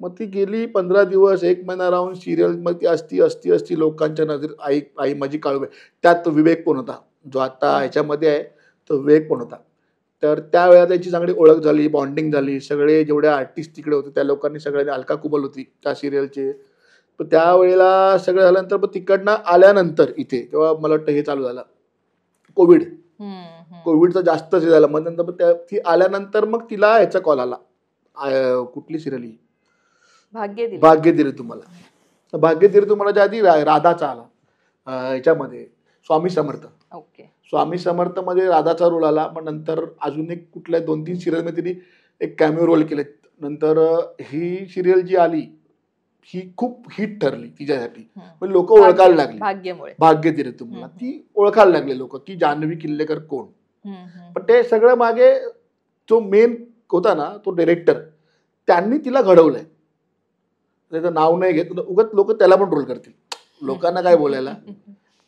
मग ती गेली 15 दिवस 1 महिना राहून सिरियल मग ती असती लोकांच्या नजरेत आई माझी काळूबाई. त्यात विवेक पण होता, जो आता ह्याच्यामध्ये आहे तो विवेक पण होता. तर त्यावेळेला त्याची चांगली ओळख झाली, बॉन्डिंग झाली. सगळे जेवढे आर्टिस्ट तिकडे होते त्या लोकांनी सगळ्यांनी, अलका कुबल होती त्या सिरियलचे. तर त्यावेळेला सगळं झाल्यानंतर मग तिकडनं आल्यानंतर इथे तेव्हा मला वाटतं हे चालू झालं कोविडचं जास्त हे झालं. मग नंतर ती आल्यानंतर मग तिला ह्याचा कॉल आला, कुठली सिरियल ही, भाग्यदिरे तुम्हाला. भाग्यदिरे तुम्हालाच्या आधी राधाचा आला ह्याच्यामध्ये स्वामी समर्थ. स्वामी समर्थ मध्ये राधाचा रोल आला. मग नंतर अजून एक कुठल्या 2-3 सिरियलमध्ये तिने एक कॅमिओ रोल केले. नंतर ही सिरियल जी आली ही खूप हिट ठरली तिच्यासाठी. म्हणजे लोक ओळखायला लागली, भाग्यमुळे भाग्य दिले तुम्हाला, ती ओळखायला लागले लोक की जान्हवी किल्लेकर कोण. पण ते सगळं मागे जो मेन होता ना, तो डायरेक्टर, त्यांनी तिला घडवलंय. त्याचं नाव नाही घेत, उगाच लोक त्याला पण ट्रोल करतील, लोकांना काय बोलायला,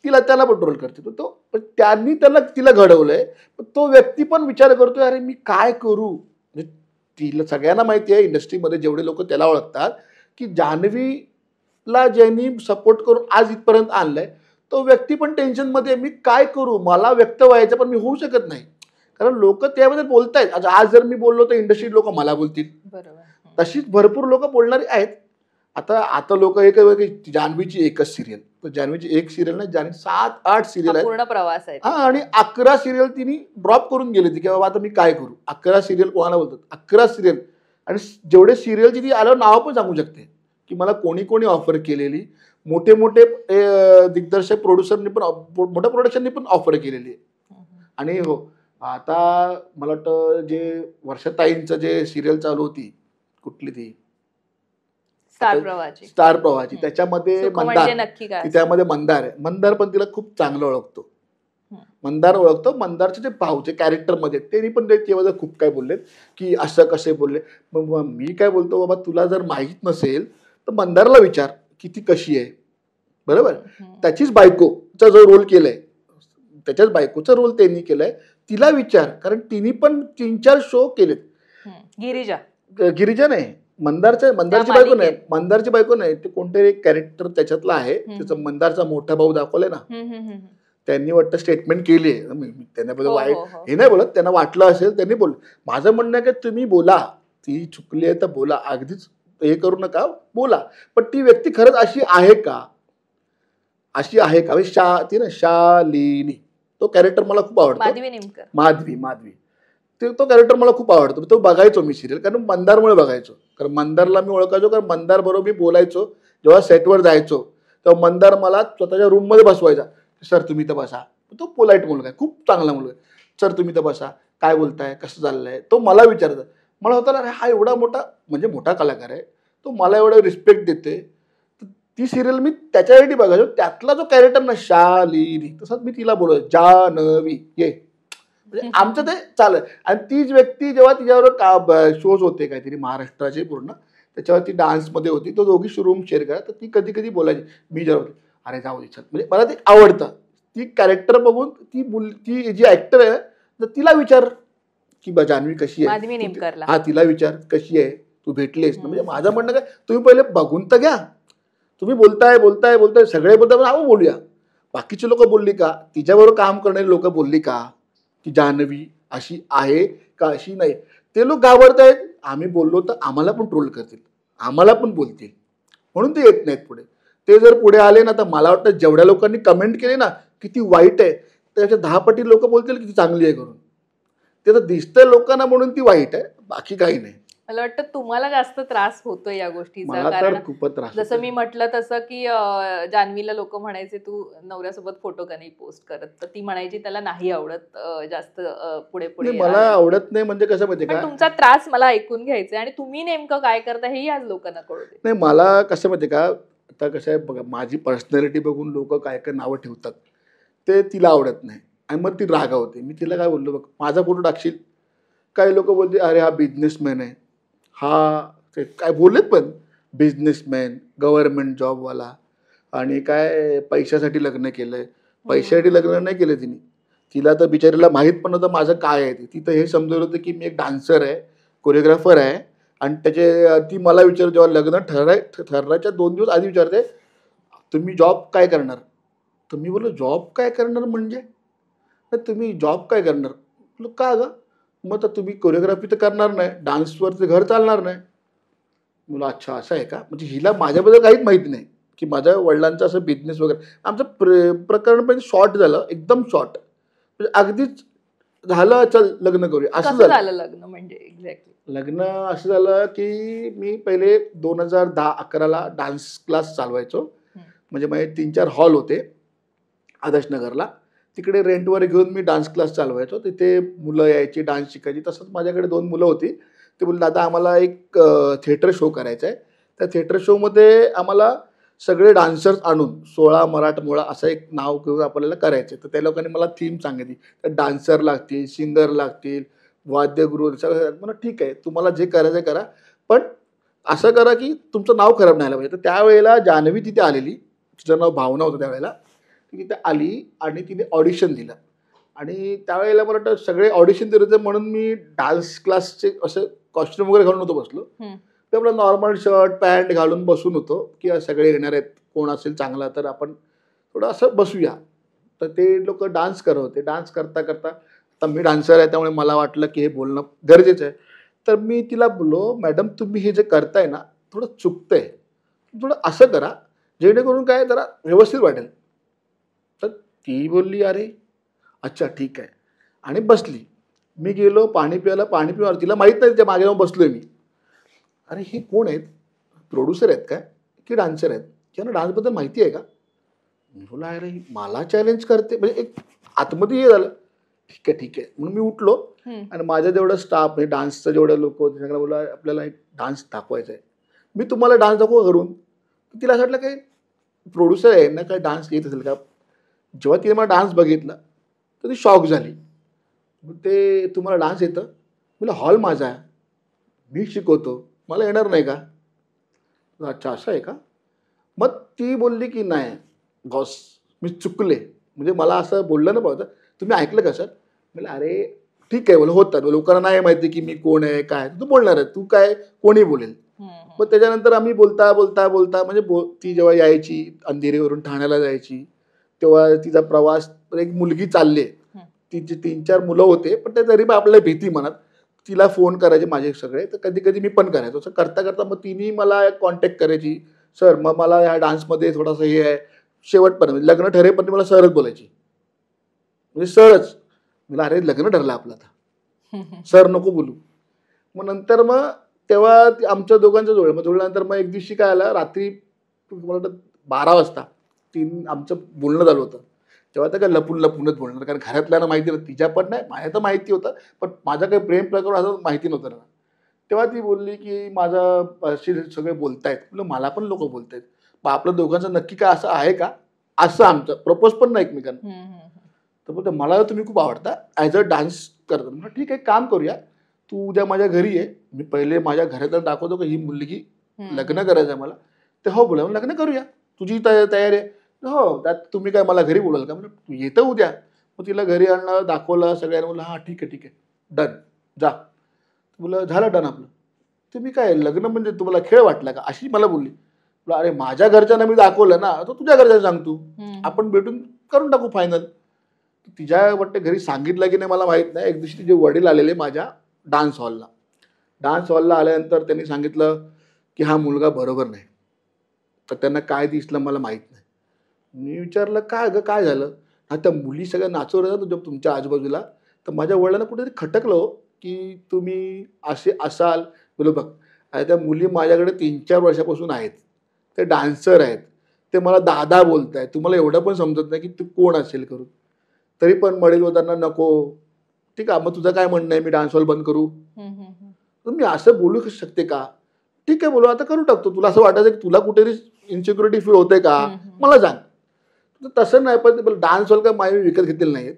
त्याला पण ट्रोल करते. तो पण त्यांनी तिला घडवलंय. तो व्यक्ती पण विचार करतोय, अरे मी काय करू. तिला सगळ्यांना माहिती आहे इंडस्ट्रीमध्ये जेवढे लोक त्याला ओळखतात की जान्हवीला ज्यांनी सपोर्ट करून आज इथपर्यंत आणलंय, तो व्यक्ती पण टेन्शनमध्ये, मी काय करू, मला व्यक्त व्हायचं पण मी होऊ शकत नाही, कारण लोक त्याबद्दल बोलतायत. आज जर मी बोललो तर इंडस्ट्रीत लोक मला बोलतील, तशीच भरपूर लोक बोलणारी आहेत. आता लोक एक जान्हवीची एकच सिरियल, तर जान्हवीची एक सिरियल नाही, जान्हवी 7-8 सिरियल आहे, पूर्ण प्रवास आहे. हा, आणि 11 सिरियल तिने ड्रॉप करून गेली ती की बाबा आता मी काय करू. 11 सिरियल कोणाला बोलतात, 11 सिरियल. आणि जेवढे सिरियलची ती आल्यावर नाव पण सांगू शकते की मला कोणी कोणी ऑफर केलेली, मोठे मोठे दिग्दर्शक प्रोड्युसरनी पण, मोठ्या प्रोडक्शननी पण ऑफर केलेली आहे. आणि हो, आता मला वाटतं जे वर्षाताईंचं जे सिरियल चालू होती, कुठली ती स्टार प्रवाहाची, त्याच्यामध्ये मंदार, त्यामध्ये मंदार आहे. मंदार पण तिला खूप चांगलं ओळखतो, मंदार ओळखतो. मंदारचे जे भाऊचे कॅरेक्टर मध्ये त्यांनी पण त्याच्याबद्दल खूप काय बोललेत की असं कसे बोलले. मग मी काय बोलतो, बाबा तुला जर माहीत नसेल तर मंदारला विचार की ती कशी आहे, बरोबर. त्याचीच बायकोचा जो रोल केलाय, त्याच्याच बायकोचा रोल त्यांनी केलाय, तिला विचार, कारण तिने पण 3-4 शो केलेत. गिरिजा नाही, मंदारची बायको नाही, ते कोणतरी एक कॅरेक्टर त्याच्यातला आहे, त्याचा मंदारचा मोठा भाऊ दाखवलाय ना, त्यांनी वाटतं स्टेटमेंट केली आहे. त्यांना वाईट हे नाही बोलत, त्यांना वाटलं असेल त्यांनी बोल. माझं म्हणणं आहे की तुम्ही बोला, ती चुकली आहे तर बोला, अगदीच हे करू नका, बोला. पण ती व्यक्ती खरंच अशी आहे का, अशी आहे का. ती ना शालिनी, तो कॅरेक्टर मला खूप आवडतो. माधवी तो कॅरेक्टर मला खूप आवडतो. तो बघायचो मी सिरियल, कारण मंदारमुळे बघायचो, कारण मंदारला मी ओळखायचो, कारण मंदार बरोबर मी बोलायचो. जेव्हा सेटवर जायचो तेव्हा मंदार मला स्वतःच्या रूममध्ये बसवायचा, सर तुम्ही तर बसा. तो पोलाईट मुलगा आहे, खूप चांगला मुलगा आहे. सर तुम्ही तर बसा, काय बोलताय, कसं चाललंय, तो मला विचारतो. मला होता ना, हा एवढा मोठा कलाकार आहे, तो मला एवढं रिस्पेक्ट देते. ती सिरियल मी त्याच्यासाठी बघायचो. त्यातला जो कॅरेक्टर ना शालिनी, तसंच मी तिला बोलायचो, जान्हवी ये. म्हणजे आमचं ते चालू आहे. आणि तीच व्यक्ती जेव्हा तिच्यावर शोज होते काहीतरी महाराष्ट्राचे पूर्ण, त्याच्यावरती डान्समध्ये होती, तो दोघी रूम शेअर करा, तर ती कधी कधी बोलायची, मी जेव्हा अरे जाऊ दे चल, म्हणजे मला ते आवडतं. ती कॅरेक्टर बघून ती जी ऍक्टर आहे, तर तिला विचार की जान्हवी कशी आहे, हा तिला विचार कशी आहे, तू भेटलीस. म्हणजे माझं म्हणणं काय, तुम्ही पहिले बघून तर घ्या. तुम्ही बोलताय सगळे बोलताय, आपण बोलूया. बाकीचे लोक बोलली का, तिच्याबरोबर काम करणारे लोक बोलली का की जान्हवी अशी आहे का अशी नाही. ते लोक घाबरतायत, आम्ही बोललो तर आम्हाला पण ट्रोल करतील, आम्हाला पण बोलतील, म्हणून ते येत नाहीत पुढे. ते जर पुढे आले ना, तर मला वाटतं जेवढ्या लोकांनी कमेंट केली ना की ती वाईट आहे, त्याच्या 10 पटी लोक बोलतील की ती चांगली आहे करून. ते तर दिसतंय लोकांना म्हणून ती वाईट आहे, बाकी काही नाही. मला वाटतं तुम्हाला जास्त त्रास होतोय या गोष्टीचा, कारण खूपच त्रास. जसं मी म्हटलं तसं की जान्हवीला लोक म्हणायचे तू नवऱ्यासोबत फोटो का नाही पोस्ट करत, तर ती म्हणायची त्याला नाही आवडत जास्त पुढे पुढे. मला आवडत नाही म्हणजे कसं माहितीये का, तुमचा त्रास मला ऐकून घ्यायचा आणि तुम्ही नेमकं काय करता हे आज लोकांना कळू दे. नाही, मला कसं माहितीये का, आता कसं आहे बघा, माझी पर्सनॅलिटी बघून लोक काय काय नावं ठेवतात, ते तिला आवडत नाही आणि मग ती रागावते. मी तिला काय बोललो, बघ माझा फोटो टाकशील, काही लोक बोलते अरे हा बिझनेसमॅन आहे, हा ते काय बोललेत, पण बिझनेसमॅन, गव्हर्नमेंट जॉबवाला, आणि काय पैशासाठी लग्न केलंय. पैशासाठी लग्न नाही केलं तिने, तिला तर बिचारीला माहीत पण नव्हतं माझं काय आहे. ती तर हे समजवलं होतं की मी एक डान्सर आहे, कोरिओग्राफर आहे. आणि ती मला विचार, जेव्हा लग्न ठरवायच्या 2 दिवस आधी विचारते, तुम्ही जॉब काय करणार. तर मी बोललो जॉब काय करणार म्हणजे, तुम्ही जॉब काय करणार. बोललो का ग, मग तर तुम्ही कोरिओग्राफी तर करणार नाही, डान्सवरचं घर चालणार नाही. मुलं अच्छा असं आहे का. म्हणजे हिला माझ्याबद्दल काहीच माहिती नाही की माझ्या वडिलांचं असं बिझनेस वगैरे. आमचं प्रकरण पण शॉर्ट झालं, एकदम शॉर्ट, म्हणजे अगदीच झालं चल लग्न करूया असं झालं. लग्न म्हणजे एक्झॅक्टली लग्न असं झालं की मी पहिले 2010-11ला डान्स क्लास चालवायचो. म्हणजे माझे 3-4 हॉल होते आदर्शनगरला, तिकडे रेंटवर घेऊन मी डान्स क्लास चालवायचो. तिथे मुलं यायची डान्स शिकायची. तसंच माझ्याकडे 2 मुलं होती. ते बोलले दादा आम्हाला एक थिएटर शो करायचा आहे, त्या थिएटर शोमध्ये आम्हाला सगळे डान्सर्स आणून 16 मराठमोळा असं एक नाव घेऊन आपल्याला करायचं. तर त्या लोकांनी मला थीम सांगितली. तर डान्सर लागतील, सिंगर लागतील, वाद्यगृह सगळं. म्हणलं ठीक आहे, तुम्हाला जे करायचं आहे करा, पण असं करा की तुमचं नाव खराब नाही झालं पाहिजे. तर त्यावेळेला जान्हवी तिथे आलेली, तिचं नाव भावना होतं त्यावेळेला. ती तिथे आली आणि तिने ऑडिशन दिलं आणि त्यावेळेला मला वाटतं सगळे ऑडिशन दिले होते म्हणून मी डान्स क्लासचे असं कॉस्ट्युम वगैरे घालून होतो बसलो. ते आपलं नॉर्मल शर्ट पॅन्ट घालून बसून होतो की सगळे येणार आहेत, कोण असेल चांगला तर आपण थोडं असं बसूया. तर ते लोक डान्स करत होते. डान्स करता करता आता मी डान्सर आहे त्यामुळे मला वाटलं की हे बोलणं गरजेचं आहे. तर मी तिला बोललो, मॅडम तुम्ही हे जे करताय ना थोडं चुकतंय, थोडं असं करा जेणेकरून काय जरा व्यवस्थित वाटेल. तर ती बोलली अरे अच्छा ठीक आहे आणि बसली. मी गेलो पाणी प्यायला, पाणी पिणार. तिला माहीत नाही त्या मागे जाऊन बसलोय मी. अरे हे कोण आहेत, प्रोड्युसर आहेत काय की डान्सर आहेत, यांना डान्सबद्दल माहिती आहे का? मी बोला अरे मला चॅलेंज करते, म्हणजे एक आतमध्ये हे झालं. ठीक आहे ठीक आहे म्हणून मी उठलो आणि माझं जेवढं स्टाफ म्हणजे डान्सचं जेवढं लोक होते सगळं बोला आपल्याला एक डान्स दाखवायचा आहे, मी तुम्हाला डान्स दाखवू करून. तिला असं वाटलं काही प्रोड्युसर आहे ना, काय डान्स येत असेल का. जेव्हा तिने मला डान्स बघितला तर ती शॉक झाली. ते तुम्हाला डान्स येतं? मला हॉल माझा आहे, मी शिकवतो, मला येणार नाही का? अच्छा असं आहे का? मग ती बोलली की नाही बॉस मी चुकले, म्हणजे मला असं बोललं ना पाहिजे, तुम्ही ऐकलं का सर? म्हणजे अरे ठीक आहे बोल, होतात लोकांना नाही माहिती की मी कोण आहे काय, तू बोलणार आहे, तू काय कोणी बोलेल. मग त्याच्यानंतर आम्ही बोलता बोलता बोलता म्हणजे ती जेव्हा यायची अंधेरीवरून ठाण्याला जायची तेव्हा तिचा प्रवास, एक मुलगी चालली, तिचे 3-4 मुलं होते पण ते तरी पण आपल्याला भीती मनात. तिला फोन करायचे माझे सगळे, तर कधी कधी मी पण करायचो. असं करता करता मग तिने मला कॉन्टॅक्ट करायची, सर मग मला ह्या डान्समध्ये थोडंसं हे आहे. शेवटपर्यंत लग्न ठरेपर्यंत मला सरच बोलायची, म्हणजे सरच. मला अरे लग्न ठरलं आपलं आता, सर नको बोलू. मग नंतर मग तेव्हा आमच्या दोघांचं जुळलं. मग जुळल्यानंतर मग एक दिवशी काय आलं, रात्री मला वाटतं 12 वाजता आमचं बोलणं झालं होतं. तेव्हा तर काय लपूनच बोलणार, कारण घरातल्याला माहिती नव्हतं, तिच्या पण नाही, माझ्या तर माहिती होतं पण माझं काही प्रेम प्रकरण असं माहिती नव्हतं ना. तेव्हा ती बोलली की माझं अशी सगळे बोलतायत. म्हटलं मला पण लोक बोलतायत, मग आपलं दोघांचं नक्की काय असं आहे का? असं आमचं प्रपोज पण नाही एकमेकांना. तर बोलतो मला तुम्ही खूप आवडता, ॲज अ डान्स करतो. म्हटलं ठीक आहे काम करूया, तू उद्या माझ्या घरी आहे, मी पहिले माझ्या घरात दाखवतो की ही मुलगी लग्न करायचं आहे मला. ते हो बोला लग्न करूया, तुझी तयारी आहे? हो, त्यात तुम्ही काय मला घरी बोलाल का? म्हणजे तू येतं उद्या. मग तिला घरी आणलं, दाखवलं सगळ्यांना, बोललं हां ठीक आहे डन जा. बोललं झालं डन आपलं. तुम्ही काय लग्न म्हणजे तुम्हाला खेळ वाटला का, अशी मला बोलली. अरे माझ्या घरच्यांना मी दाखवलं ना, तर तुझ्या घरच्यांना सांग, तू आपण भेटून करून टाकू फायनल. तिच्या वाटतं घरी सांगितलं की नाही मला माहीत नाही. एक दिवशी तिचे वडील आलेले माझ्या डान्स हॉलला आल्यानंतर त्यांनी सांगितलं की हा मुलगा बरोबर नाही. तर त्यांना काय दिसलं मला माहीत नाही. मी विचारलं काय गं काय झालं? हा त्या मुली सगळ्या नाचवत होत्या तुमच्या आजूबाजूला, तर माझ्या वडिलांना कुठेतरी खटकलं हो की तुम्ही असे असाल. बोलो बघ आता त्या मुली माझ्याकडे 3-4 वर्षापासून आहेत, ते डान्सर आहेत, ते मला दादा बोलत आहेत, तुम्हाला एवढं पण समजत नाही की तू कोण असेल करून. तरी पण वडील होताना नको. ठीक आहे मग तुझं काय म्हणणं आहे, मी डान्स हॉल बंद करू? तर मी असं बोलू शकते का? ठीक आहे बोलू आता करू टाकतो. तुला असं वाटायचं की तुला कुठेतरी इन्सिक्युरिटी फील होते का, मला सांग. तसं नाही, पण डान्स हॉल काय माझे विकत घेतलेले नाहीत,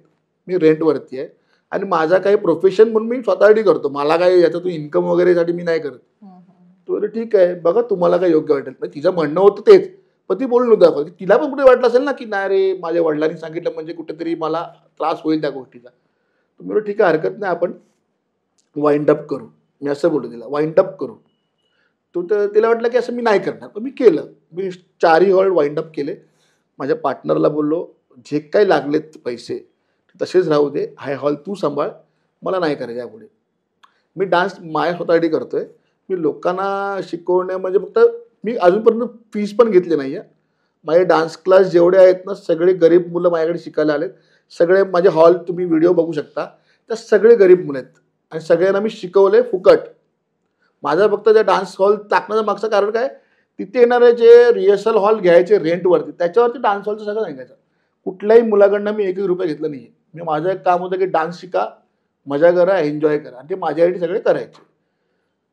मी रेंटवरती आहे आणि माझा काही प्रोफेशन म्हणून मी स्वतःसाठी करतो. मला काही याच्यातून इन्कम वगैरेसाठी मी नाही करत. तर ठीक आहे बघा तुम्हाला काय योग्य वाटेल. पण तिचं म्हणणं होतं तेच, पण ती बोलून दाखव. तिला पण कुठे वाटलं असेल ना की नाही रे माझ्या वडिलांनी सांगितलं म्हणजे कुठेतरी मला त्रास होईल त्या गोष्टीचा. तुम्ही ठीक आहे हरकत नाही, आपण वाइंड अप करू. मी असं बोलू तिला, वाइंड अप करू. तर तिला वाटलं की असं मी नाही करणार, पण मी केलं. मी 4ही हॉल वाइंड अप केले. माझ्या पार्टनरला बोललो जे काही लागलेत पैसे तसेच राहू दे, हा हॉल तू सांभाळ, मला नाही करायचं यापुढे. मी डान्स माझ्या स्वतःसाठी करतोय. मी लोकांना शिकवण्या म्हणजे फक्त मी अजूनपर्यंत फीस पण घेतली नाही आहे. माझे डान्स क्लास जेवढे आहेत ना सगळे गरीब मुलं माझ्याकडे शिकायला आलेत. सगळे माझे हॉल तुम्ही व्हिडिओ बघू शकता, त्या सगळे गरीब मुलं आहेत आणि सगळ्यांना मी शिकवले फुकट. माझा फक्त त्या डान्स हॉल टाकण्याचं मागचं कारण काय, तिथे येणारे जे रिहर्सल हॉल घ्यायचे रेंटवरती त्याच्यावरती डान्स हॉलचं सगळं सांगायचं. कुठल्याही मुलाकडनं मी 1 रुपये घेतलं नाही. मी माझं एक काम होतं की डान्स शिका, मजा करा, एन्जॉय करा आणि ते माझ्यासाठी सगळे करायचे.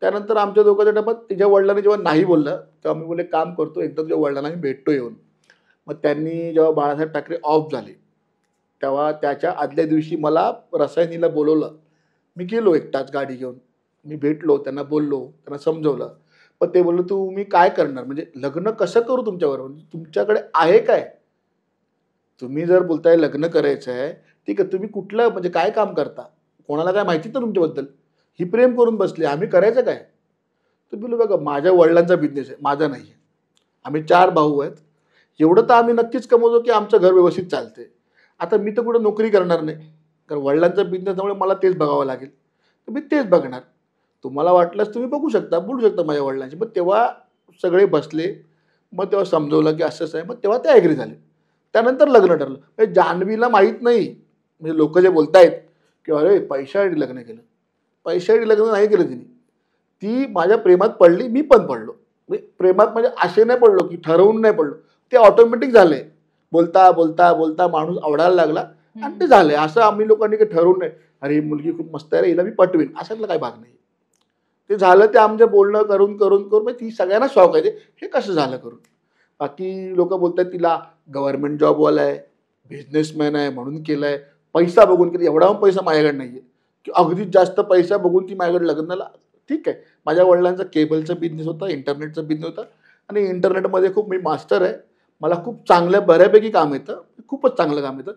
त्यानंतर आमच्या दोघांच्या डब्यात तिच्या वडिलांनी जेव्हा नाही बोललं तेव्हा मी बोलले काम करतो, एकदा तुझ्या वडिलांना मी भेटतो येऊन. मग त्यांनी जेव्हा बाळासाहेब ठाकरे ऑफ झाले तेव्हा त्याच्या आदल्या दिवशी मला रसायनीला बोलवलं. मी गेलो एकटाच गाडी घेऊन. मी भेटलो, त्यांना बोललो, त्यांना समजवलं. पण ते बोलले तुम्ही काय करणार, म्हणजे लग्न कसं करू तुमच्याबरोबर, म्हणजे तुमच्याकडे आहे काय, तुम्ही जर बोलताय लग्न करायचं आहे ठीक आहे, तुम्ही कुठलं म्हणजे काय काम करता, कोणाला काय माहिती तर तुमच्याबद्दल, ही प्रेम करून बसली, आम्ही करायचं काय. तर बोललो बघा माझ्या वडिलांचा बिझनेस आहे, माझा नाही आहे, आम्ही 4 भाऊ आहेत, एवढं तर आम्ही नक्कीच कमवतो की आमचं घर व्यवस्थित चालते. आता मी तर कुठं नोकरी करणार नाही, कारण वडिलांचा बिझनेसमुळे मला तेच बघावं लागेल, तर मी तेच बघणार. तुम्हाला वाटलंच तुम्ही बघू शकता, बोलू शकता माझ्या वडिलांशी. मग तेव्हा सगळे बसले, मग तेव्हा समजवलं की असंच आहे, मग तेव्हा ते ॲग्री झाले. त्यानंतर लग्न ठरलं. म्हणजे जान्हवीला माहीत नाही, म्हणजे लोक जे बोलतायत की अरे पैशासाठी लग्न केलं, पैशासाठी लग्न नाही केलं तिने, ती माझ्या प्रेमात पडली, मी पण पडलो. म्हणजे प्रेमात म्हणजे असे नाही पडलो की ठरवून नाही पडलो, ते ऑटोमॅटिक झाले. बोलता बोलता बोलता माणूस आवडायला लागला आणि ते झाले. असं आम्ही लोकांनी काही ठरवून नाही अरे ही मुलगी खूप मस्त आहे रे, हिला मी पटवीन, अशातला काही भाग नाही. ते झालं, ते आमचं बोलणं करून करून करून म्हणजे ती सगळ्यांना शॉक आहे हे कसं झालं करून. बाकी लोक बोलतात तिला गव्हर्नमेंट जॉबवाला आहे, बिझनेसमॅन आहे म्हणून केलं आहे, पैसा बघून केलं, एवढा पैसा माझ्याकडे नाही आहे की अगदीच जास्त पैसा बघून ती माझ्याकडे लग्नाला. ठीक आहे, माझ्या वडिलांचा केबलचा बिझनेस होता, इंटरनेटचा बिझनेस होता आणि इंटरनेटमध्ये खूप मी मास्टर आहे, मला खूप चांगल्या बऱ्यापैकी काम येतं, खूपच चांगलं काम येतं,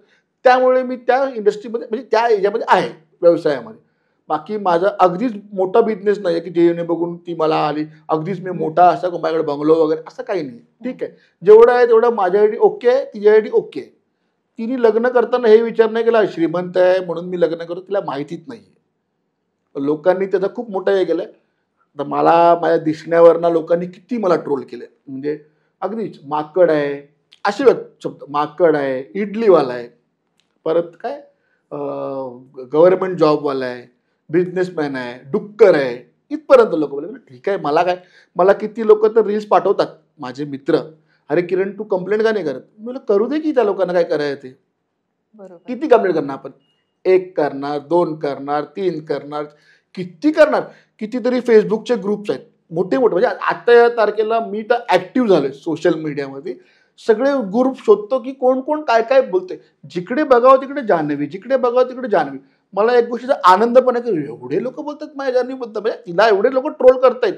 त्यामुळे मी त्या इंडस्ट्रीमध्ये म्हणजे त्या याच्यामध्ये आहे व्यवसायामध्ये. बाकी माझा अगदीच मोठा बिझनेस नाही आहे की जे बघून ती मला आली, अगदीच मी मोठा असा माझ्याकडे बंगलो वगैरे असं काही नाही. ठीक आहे, जेवढं आहे तेवढं माझ्यासाठी ओके आहे, तिच्यासाठी ओके आहे. तिने लग्न करताना हे विचार नाही केला श्रीमंत आहे म्हणून मी लग्न करतो, तिला माहितीच नाही आहे. लोकांनी त्याचा खूप मोठा हे केलं. तर मला माझ्या दिसण्यावरनं लोकांनी किती मला ट्रोल केले, म्हणजे अगदीच माकड आहे असे शब्द, माकड आहे, इडलीवाला आहे, परत काय गव्हर्नमेंट जॉबवाला आहे, बिझनेसमॅन आहे, डुक्कर आहे, इथपर्यंत लोक बोलले. ठीक आहे, मला काय, मला किती लोक तर रील्स पाठवतात माझे मित्र, अरे किरण तू कंप्लेंट का नाही करत, मला करू दे की त्या लोकांना काय करायचं ते, किती कंप्लेंट करणार आपण, 1 करणार, 2 करणार, 3 करणार, किती करणार. कितीतरी फेसबुकचे ग्रुप्स आहेत मोठे मोठे, म्हणजे आता या तारखेला मी तर ऍक्टिव्ह झालोय सोशल मीडियामध्ये, सगळे ग्रुप शोधतो की कोण कोण काय काय बोलते, जिकडे बघावं तिकडे जान्हवी, जिकडे बघावं तिकडे जान्हवी. मला एक गोष्टीचा आनंद पण आहे की एवढे लोक बोलतात माझ्या जान्हवीबद्दल, म्हणजे तिला एवढे लोक ट्रोल करतायत,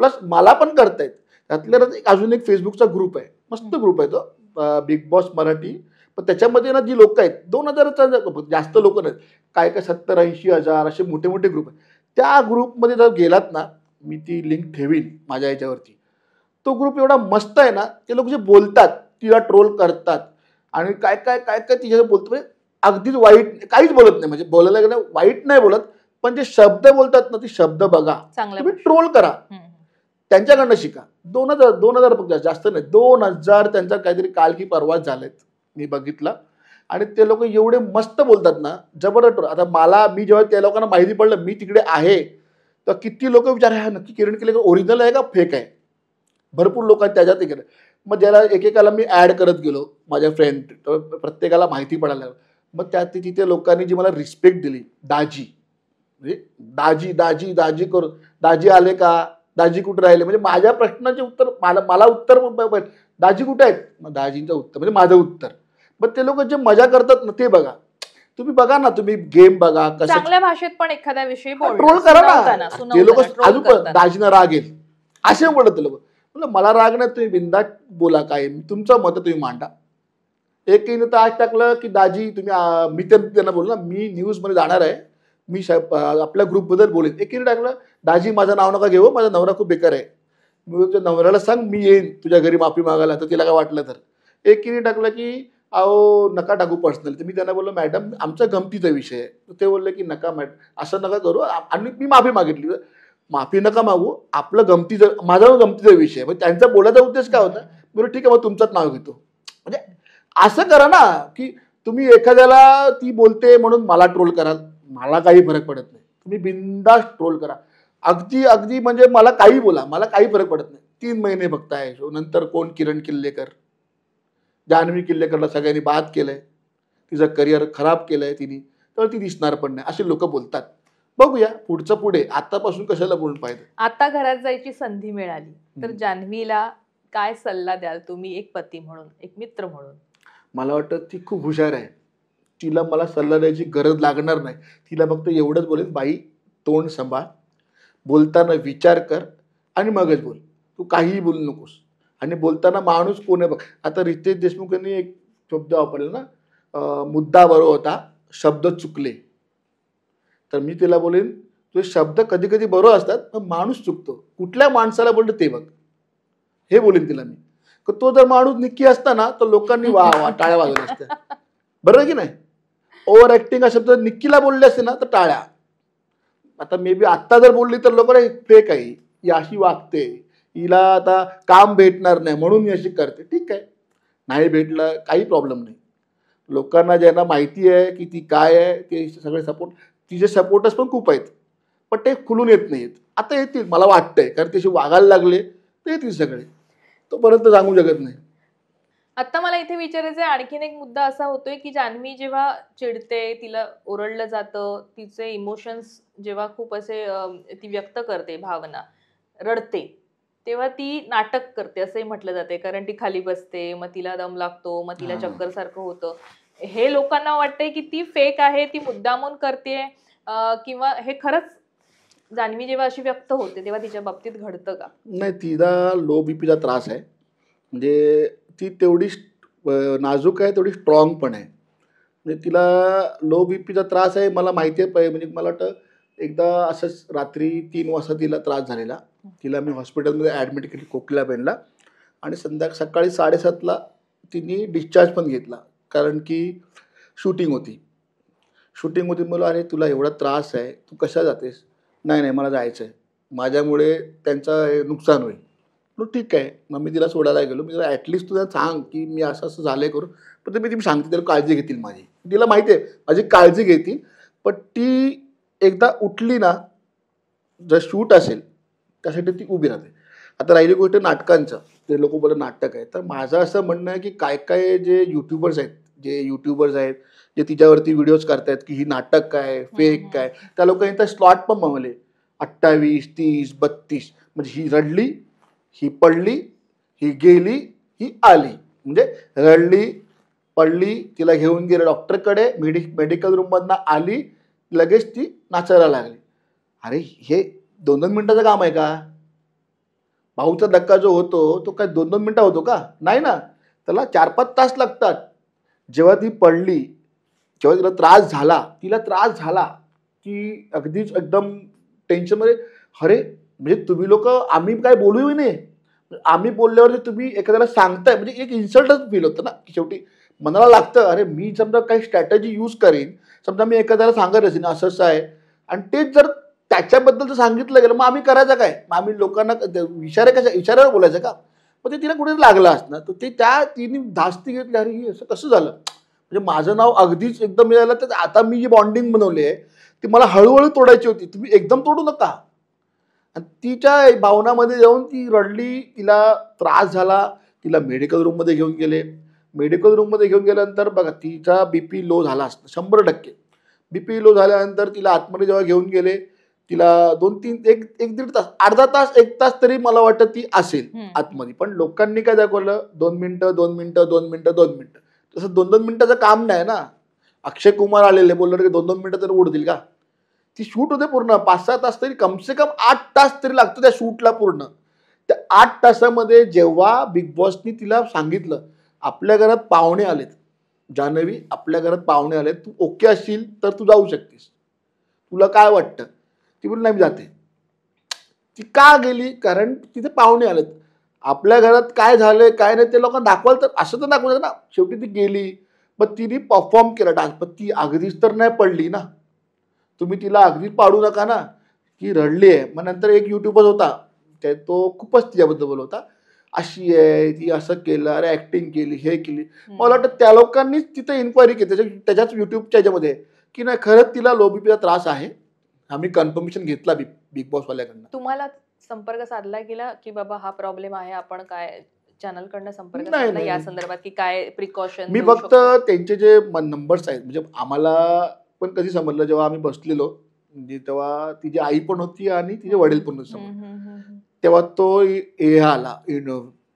प्लस मला पण करतायत. त्यातल्या अजून एक फेसबुकचा ग्रुप आहे, मस्त ग्रुप आहे तो, बिग बॉस मराठी. पण त्याच्यामध्ये ना जी लोक आहेत 2000 जास्त लोक नाहीत, काय काय 70-80 हजार असे मोठे मोठे ग्रुप आहेत. त्या ग्रुपमध्ये जर गेलात ना, मी ती लिंक ठेवीन माझ्या याच्यावरती, तो ग्रुप एवढा मस्त आहे ना, ते लोक जे बोलतात तिला ट्रोल करतात आणि काय काय काय काय तिच्या बोलतो, म्हणजे अगदीच वाईट काहीच बोलत नाही, म्हणजे बोलायला गेलं वाईट नाही बोलत, पण जे शब्द बोलतात ना ते शब्द बघा, तुम्ही ट्रोल करा, त्यांच्याकडनं शिका. 2000 फक्त, जास्त नाही, 2000 त्यांचा काहीतरी काल की परवा झालेत मी बघितलं. आणि ते लोक एवढे मस्त बोलतात ना, जबरदस्त. आता मी जेव्हा त्या लोकांना माहिती पडलं मी तिकडे आहे, तर किती लोक विचार नक्की किरण केलेकर ओरिजिनल आहे का फेक आहे, भरपूर लोकांनी त्याच्यात केलं. मग ज्याला एकेकाला मी ॲड करत गेलो माझ्या फ्रेंड, प्रत्येकाला माहिती पडायला लागलं. मग त्यात तिथे लोकांनी जी मला रिस्पेक्ट दिली, दाजी, म्हणजे दाजी दाजी दाजी करून, दाजी आले का, दाजी कुठे राहिले, म्हणजे माझ्या प्रश्नाचे उत्तर मला उत्तर दाजी कुठे आहेत, मग दाजींचं उत्तर म्हणजे माझं उत्तर. मग ते लोक जे मजा करतात ना ते बघा, तुम्ही बघा ना, तुम्ही गेम बघा, कसं चांगल्या भाषेत पण एखाद्या विषयी ट्रोल करा ना, ते लोक अजून दाजीना राग येईल असे बोलत लोक. मला राग नाही, तुम्ही बिंदास बोला, काय तुमचं मत तुम्ही मांडा. एकही तर आज टाकलं की दाजी तुम्ही, मी त्यांना बोललो ना मी न्यूजमध्ये जाणार आहे, मी आपल्या ग्रुपबद्दल बोलेन. एकीने टाकलं दाजी माझं नाव नका घेऊ, माझा नवरा खूप बेकार आहे, मी तुझ्या नवऱ्याला सांग मी येईन तुझ्या घरी माफी मागायला, तर तिला काय वाटलं तर. एकीने टाकलं की अहो नका टाकू पर्सनल, तर मी त्यांना बोललो मॅडम आमचा गमतीचा विषय आहे, तर ते बोलले की नका मॅडम असं नका करू, आणि मी माफी मागितली. माफी नका मागू, आपलं गमतीचं, माझा गमतीचा विषय आहे. मग त्यांचा बोलायचा उद्देश काय होता, बोललो ठीक आहे मग तुमचंच नाव घेतो. म्हणजे असं करा ना की तुम्ही एखाद्याला ती बोलते म्हणून मला ट्रोल कराल, मला काही फरक पडत नाही, तुम्ही बिंदास ट्रोल करा, अगदी अगदी म्हणजे मला काही बोला, मला काही फरक पडत नाही. 3 महिने फक्त आहे शो, नंतर कोण किरण किल्लेकर, जान्हवी किल्लेकरला सगळ्यांनी बाद केलंय, तिचं करिअर खराब केलंय तिने, तर ती दिसणार पण नाही असे लोक बोलतात. बघूया पुढचं पुढे, आतापासून कशाला बोलून पाहिजे. आता घरात जायची संधी मिळाली तर जान्हवीला काय सल्ला द्याल तुम्ही, एक पती म्हणून, एक मित्र म्हणून? मला वाटतं ती खूप हुशार आहे. तिला मला सल्ला द्यायची गरज लागणार नाही. तिला फक्त एवढंच बोलेन, बाई तोंड सांभाळ, बोलताना विचार कर आणि मगच बोल. तू काहीही बोलू नकोस. आणि बोलताना माणूस कोण आहे बघ. आता रितेश देशमुख यांनी एक शब्द वापरला ना, मुद्दा बरोबर होता, शब्द चुकले. तर मी तिला बोलेन, तुझे शब्द कधी कधी बरोबर असतात पण माणूस चुकतो. कुठल्या माणसाला बोलतो ते बघ, हे बोलेन तिला मी. तो जर माणूस निक्की असता ना तर लोकांनी वा वा टाळ्या वाजवल्या असत्या. बरोबर की नाही. ओव्हर ऍक्टिंग हा शब्द निक्कीला बोलले असते ना तर टाळ्या. आता मे बी आत्ता जर बोलली तर लोक फेक आहे, ही अशी वागते, हिला आता काम भेटणार नाही म्हणून ही अशी करते. ठीक आहे, नाही भेटलं काही प्रॉब्लेम नाही. लोकांना ज्यांना माहिती आहे की ती काय आहे ते सगळे सपोर्ट, तिचे सपोर्टर्स पण खूप आहेत पण ते खुलून येत नाहीत. आता येतील मला वाटतंय, कारण तसे वागायला लागले तर येतील सगळे. तोपर्यंत सांगू शकत नाही. आता मला इथे विचारायचं आहे, आणखीन एक मुद्दा असा होतोय की जान्हवी जेव्हा चिडते, तिला ओरडलं जातं, तिचे इमोशन्स जेव्हा खूप असे ती व्यक्त करते, भावना, रडते, तेव्हा ती नाटक करते असंही म्हटलं जाते. कारण ती खाली बसते, मग तिला दम लागतो, मग तिला चक्कर सारखं होतं. हे लोकांना वाटतंय की ती फेक आहे, ती मुद्दामून करते, किंवा हे खरंच जान्हवी जेव्हा अशी व्यक्त होते तेव्हा तिच्या बाबतीत घडतं का? नाही, तिला लो बीपीचा त्रास आहे. म्हणजे ती तेवढी नाजूक आहे, तेवढी स्ट्रॉंग पण आहे. म्हणजे तिला लो बीपीचा त्रास आहे मला माहिती आहे. म्हणजे मला वाटतं एकदा असंच रात्री 3 वाजता तिला त्रास झालेला. तिला मी हॉस्पिटलमध्ये ॲडमिट केली कोकिलाबेनला, आणि सकाळी 7:30ला तिने डिस्चार्ज पण घेतला. कारण की शूटिंग होती. मला अरे तुला एवढा त्रास आहे, तू कशा जातेस? नाही नाही मला जायचं आहे, माझ्यामुळे त्यांचं नुकसान होईल. ठीक आहे. मग मी तिला सोडायला गेलो. मी तिला ॲटलिस्ट तुला सांग की मी असं असं झालं आहे करून, पण मी सांगते त्याला काळजी घेतील माझी. तिला माहिती आहे माझी काळजी घेतील. पण ती एकदा उठली ना, जर शूट असेल त्यासाठी ती उभी राहते. आता राहिली गोष्ट नाटकांचं, ते लोक बोलत नाटक आहे. तर माझं असं म्हणणं आहे की काय काय जे यूट्यूबर्स आहेत जे तिच्यावरती व्हिडिओज करतायत की ही नाटक काय, फेक काय, त्या लोकांनी तर स्लॉट पण बनवले 28, 30, 32. म्हणजे ही रडली, ही पडली, ही गेली, ही आली. म्हणजे रडली, पडली, तिला घेऊन गेले डॉक्टरकडे, मेडिकल रूममधनं आली, लगेच ती नाचायला लागली. अरे हे 2-2 मिनिटाचं काम आहे का? भाऊचा धक्का जो होतो तो काय 2-2 मिनिटं होतो का? नाही ना, त्याला 4-5 तास लागतात. जेव्हा ती पडली, जेव्हा तिला त्रास झाला की अगदीच एकदम टेन्शनमध्ये, अरे म्हणजे तुम्ही लोक, आम्ही काय बोलूही नाही, आम्ही बोलल्यावर तुम्ही एखाद्याला सांगताय म्हणजे एक इन्सल्टच फील होतं ना. की शेवटी मनाला लागतं, अरे मी समजा काही स्ट्रॅटेजी यूज करीन, समजा मी एखाद्याला सांगत असेल असं असं आहे, आणि तेच जर त्याच्याबद्दल जर सांगितलं गेलं मग आम्ही करायचं काय? मग आम्ही लोकांना इशाऱ्यावर बोलायचं का? मग ते तिला कुठे लागलं असणार. तर ते तिने धास्ती घेतली, अरे ही असं कसं झालं. म्हणजे माझं नाव अगदीच एकदम मिळालं. तर आता मी जी बॉन्डिंग बनवली आहे ती मला हळूहळू तोडायची होती, तुम्ही एकदम तोडू नका. आणि तिच्या भावनामध्ये जाऊन ती रडली, तिला त्रास झाला, तिला मेडिकल रूममध्ये घेऊन गेले. मेडिकल रूममध्ये घेऊन गेल्यानंतर बघा तिचा बीपी लो झाला असता 100%. बीपी लो झाल्यानंतर तिला आतमध्ये जेव्हा घेऊन गेले, तिला 2-3 एक-दीड तास, अर्धा तास 1 तास तरी मला वाटतं ती असेल आतमध्ये. पण लोकांनी काय दाखवलं, 2 मिनिटं 2 मिनिटं 2 मिनिटं 2 मिनिटं. तसं 2-2 मिनिटाचं काम नाही ना. अक्षय कुमार आलेले, बोलले की 2-2 मिनिटं तरी उडतील का? ती शूट होते पूर्ण 5-6 तास, तरी कमसे कम 8 तास तरी लागतो त्या शूटला पूर्ण. त्या 8 तासामध्ये जेव्हा बिग बॉसनी तिला सांगितलं आपल्या घरात पाहुणे आलेत, जान्हवी आपल्या घरात पाहुणे आलेत, तू ओके असशील तर तू जाऊ शकतेस, तुला काय वाटतं? ती बोलली नाही मी जाते. ती का गेली? कारण तिथे पाहुणे आलेत. आपल्या घरात काय झालंय काय नाही ते लोकांना दाखवाल तर असं तर दाखवलं ना. शेवटी ती गेली, मग तिने परफॉर्म केला डान्स. पण ती अगदीच तर नाही पडली ना. तुम्ही तिला अगदीच पाडू नका ना. ती रडली आहे. मग नंतर एक युट्यूबर होता, तो खूपच तिच्याबद्दल बोलत होता, अशी आहे ती, असं केलं, अरे ऍक्टिंग केली, हे केली. मला वाटतं त्या लोकांनीच तिथे इन्क्वायरी केली त्याच्याच युट्यूबच्या ह्याच्यामध्ये की नाही खरंच तिला लो बीपीचा त्रास आहे. आम्ही कन्फर्मेशन घेतला बिग बॉस वाल्याकडनं. तुम्हाला संपर्क साधला गेला की बाबा हा प्रॉब्लेम आहे, आपण काय चॅनल कडनं संपर्क नाही, साधला नाही. या संदर्भात की काय प्रिकॉशन मी फक्त त्यांचे जे नंबर्स आहेत, म्हणजे आम्हाला पण कधी समजलं जेव्हा आम्ही बसलेलो म्हणजे तेव्हा तिची आई पण होती आणि तिचे वडील पण होते समोर. तेव्हा तो हे आला,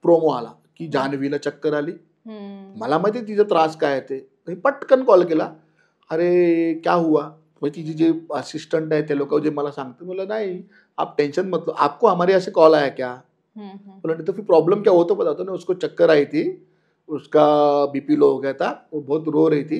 प्रोमो आला की जान्हवीला चक्कर आली. मला माहिती तिचा त्रास काय आहे ते. मी पटकन कॉल केला, अरे क्या हुआ. मग तिची जे असिस्टंट आहे ते लोक जे मला सांगते, मला नाही आप टेंशन मत लो, आपको हमारे यहाँ से कॉल आया क्या. बोला तो फिर प्रॉब्लम क्या हो तो बताता ना. उसको चक्कर आई थी, उसका बीपी लो हो गया था, वो बहुत रो रही थी.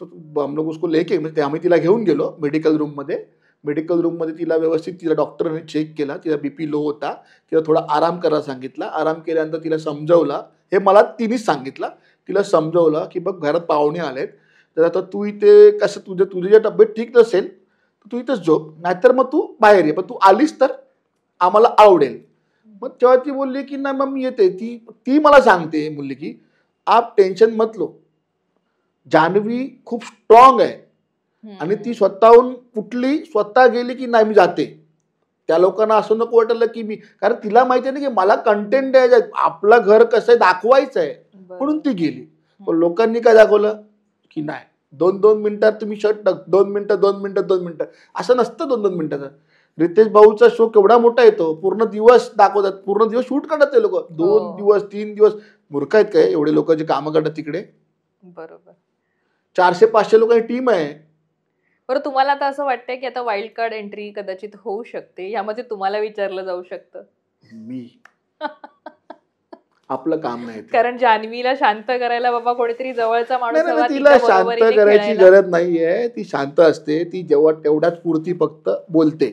तो हम लोग उसको लेके म्हणजे आम्ही तिला घेऊन गेलो मेडिकल रूममध्ये. मेडिकल रूममध्ये तिला व्यवस्थित तिला डॉक्टरने चेक केला. तिला बीपी लो होता. तिला थोडा आराम करायला सांगितला. आराम केल्यानंतर तिला समजवला, हे मला तिनेच सांगितलं, तिला समजवलं की बघ घरात पाहुणे आलेत, तर आता तू इथे कसं तुझी जर तब्येत ठीक नसेल तर तू इथंच झोप, नाहीतर मग तू बाहेर ये, पण तू आलीस तर आम्हाला आवडेल. मग तेव्हा ती बोलली की नाही मग मी येते. ती मला सांगते बोलली की आप टेन्शन मत लो, जान्हवी खूप स्ट्रॉंग आहे आणि ती स्वतःहून कुठली स्वतः गेली की नाही मी जाते. त्या लोकांना असं नको वाटलं की मी, कारण तिला माहिती आहे ना की मला कंटेंट द्यायचं आहे, आपलं घर कसं आहे दाखवायचं आहे, म्हणून ती गेली. पण लोकांनी काय दाखवलं की नाही 2-2 मिनिटात तुम्ही शर्ट 2 मिनिटं असं नसतं. 2-2 मिनिटाचं रितेश भाऊचा शो केवढा मोठा येतो, पूर्ण दिवस दाखवतात, पूर्ण दिवस शूट करतात ते लोक. 2 दिवस 3 दिवस. मूर्ख आहेत काय एवढे लोक जे कामं करतात तिकडे. बरोबर. 400-500 लोकांची टीम आहे. बरं, तुम्हाला आता असं वाटतंय की आता वाईल्ड कार्ड एंट्री कदाचित होऊ शकते, यामध्ये तुम्हाला विचारलं जाऊ शकतं. मी आपलं काम नाही ते. कारण जान्हवीला शांत करायला बाबा कोणीतरी जवळचा माणूस हवा, तिला तिच्या शांत बरोबरीने करायची खेळायला. गरज नाहीये. ती शांत असते. ती जेव्हा तेवढ्याच पुरती फक्त बोलते,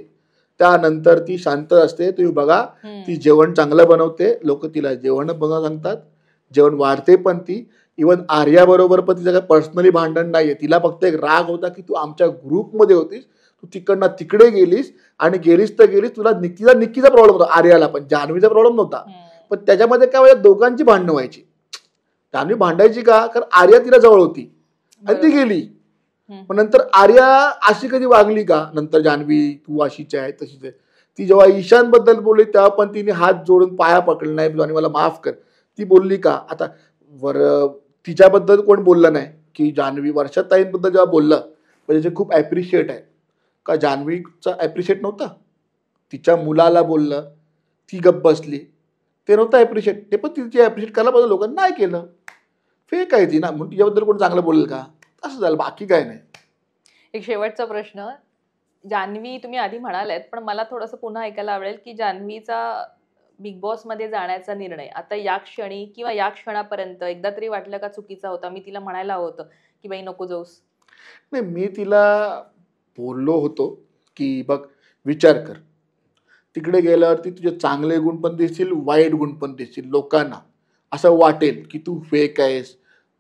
त्यानंतर ती शांत असते. तुम्ही बघा, ती जेवण चांगलं बनवते, लोक तिला जेवण बनवून सांगतात, जेवण वाढते पण ती. इव्हन आर्या बरोबर पण तिचं काही पर्सनली भांडण नाहीये. तिला फक्त एक राग होता की तू आमच्या ग्रुपमध्ये होतीस, तू तिकडनं तिकडे गेलीस आणि गेलीस तर गेलीस. तुला निक्कीचा प्रॉब्लेम होता, आर्याला पण, जान्हवीचा प्रॉब्लेम नव्हता. पण त्याच्यामध्ये काय व्हायचं, दोघांची भांडणं व्हायची. जान्हवी भांडायची का, कारण आर्या तिला जवळ होती आणि ती गेली. पण नंतर आर्या अशी कधी वागली का, नंतर जान्हवी तू अशीच आहे तशीच आहे. ती जेव्हा ईशान बद्दल बोलली तेव्हा पण तिने हात जोडून पाया पकडले, नाही आणि मला माफ कर, ती बोलली का. आता तिच्याबद्दल कोण बोललं नाही की जान्हवी वर्षाताईंबद्दल जेव्हा बोललं म्हणजे खूप ॲप्रिशिएट आहे का, जान्हवीचा ॲप्रिशिएट नव्हता. तिच्या मुलाला बोललं, ती गप्प बसली, ते नव्हतं ॲप्रिशिएट. ते पण तिची ॲप्रिशिएट करायला पाहिजे, लोकांनी नाही केलं. फेक आहे ती ना, म्हणून तिच्याबद्दल कोण चांगलं बोलेल का, असं झालं, बाकी काय नाही. एक शेवटचा प्रश्न, जान्हवी तुम्ही आधी म्हणालात पण मला थोडंसं पुन्हा ऐकायला आवडेल की जान्हवीचा बिग बॉस मध्ये जाण्याचा निर्णय आता या क्षणी किंवा या क्षणापर्यंत एकदा तरी वाटलं का चुकीचा होता, मी तिला म्हणायला हवं होतं की बाई नको जाऊस. नाही, मी तिला बोललो होतो की बघ विचार कर, तिकडे गेल्यावरती तुझे चांगले गुण पण दिसतील, वाईट गुण पण दिसतील. लोकांना असं वाटेल की तू फेक आहेस,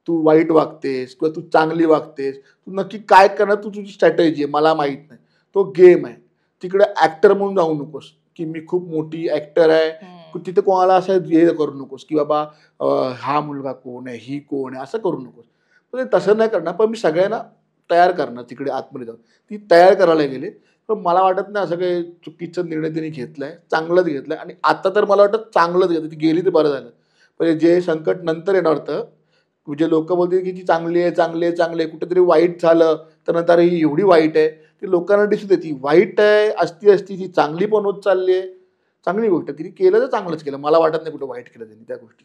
तू वाईट वागतेस किंवा तू चांगली वागतेस, तू नक्की काय करणार, तू तुझी स्ट्रॅटेजी आहे मला माहीत नाही. तो गेम आहे. तिकडे ॲक्टर म्हणून जाऊ नकोस की मी खूप मोठी ॲक्टर आहे, तिथे कोणाला असं हे करू नकोस की बाबा हा मुलगा कोण आहे, ही कोण आहे, असं करू नकोस. पण तसं नाही करणार. पण मी सगळ्यांना तयार करणार तिकडे आतमध्ये जाऊन. ती तयार करायला गेले. पण मला वाटत नाही असं काही चुकीचा निर्णय त्यांनी घेतलाय, चांगलंच घेतलाय. आणि आता तर मला वाटतं चांगलंच घेतलं. ती गेली तर बरं झालं. म्हणजे जे संकट नंतर येणार होतं, म्हणजे लोक बोलतील की ती चांगली आहे, चांगली आहे, चांगली आहे, कुठेतरी वाईट झालं तर नंतर ही एवढी वाईट आहे, ती लोकांना दिसू दे. ती वाईट आहे, असती ती चांगली पण होत चालली आहे. चांगली गोष्ट तिने केलं तर चांगलंच केलं. मला वाटत नाही कुठं वाईट केलं त्यांनी त्या गोष्टी.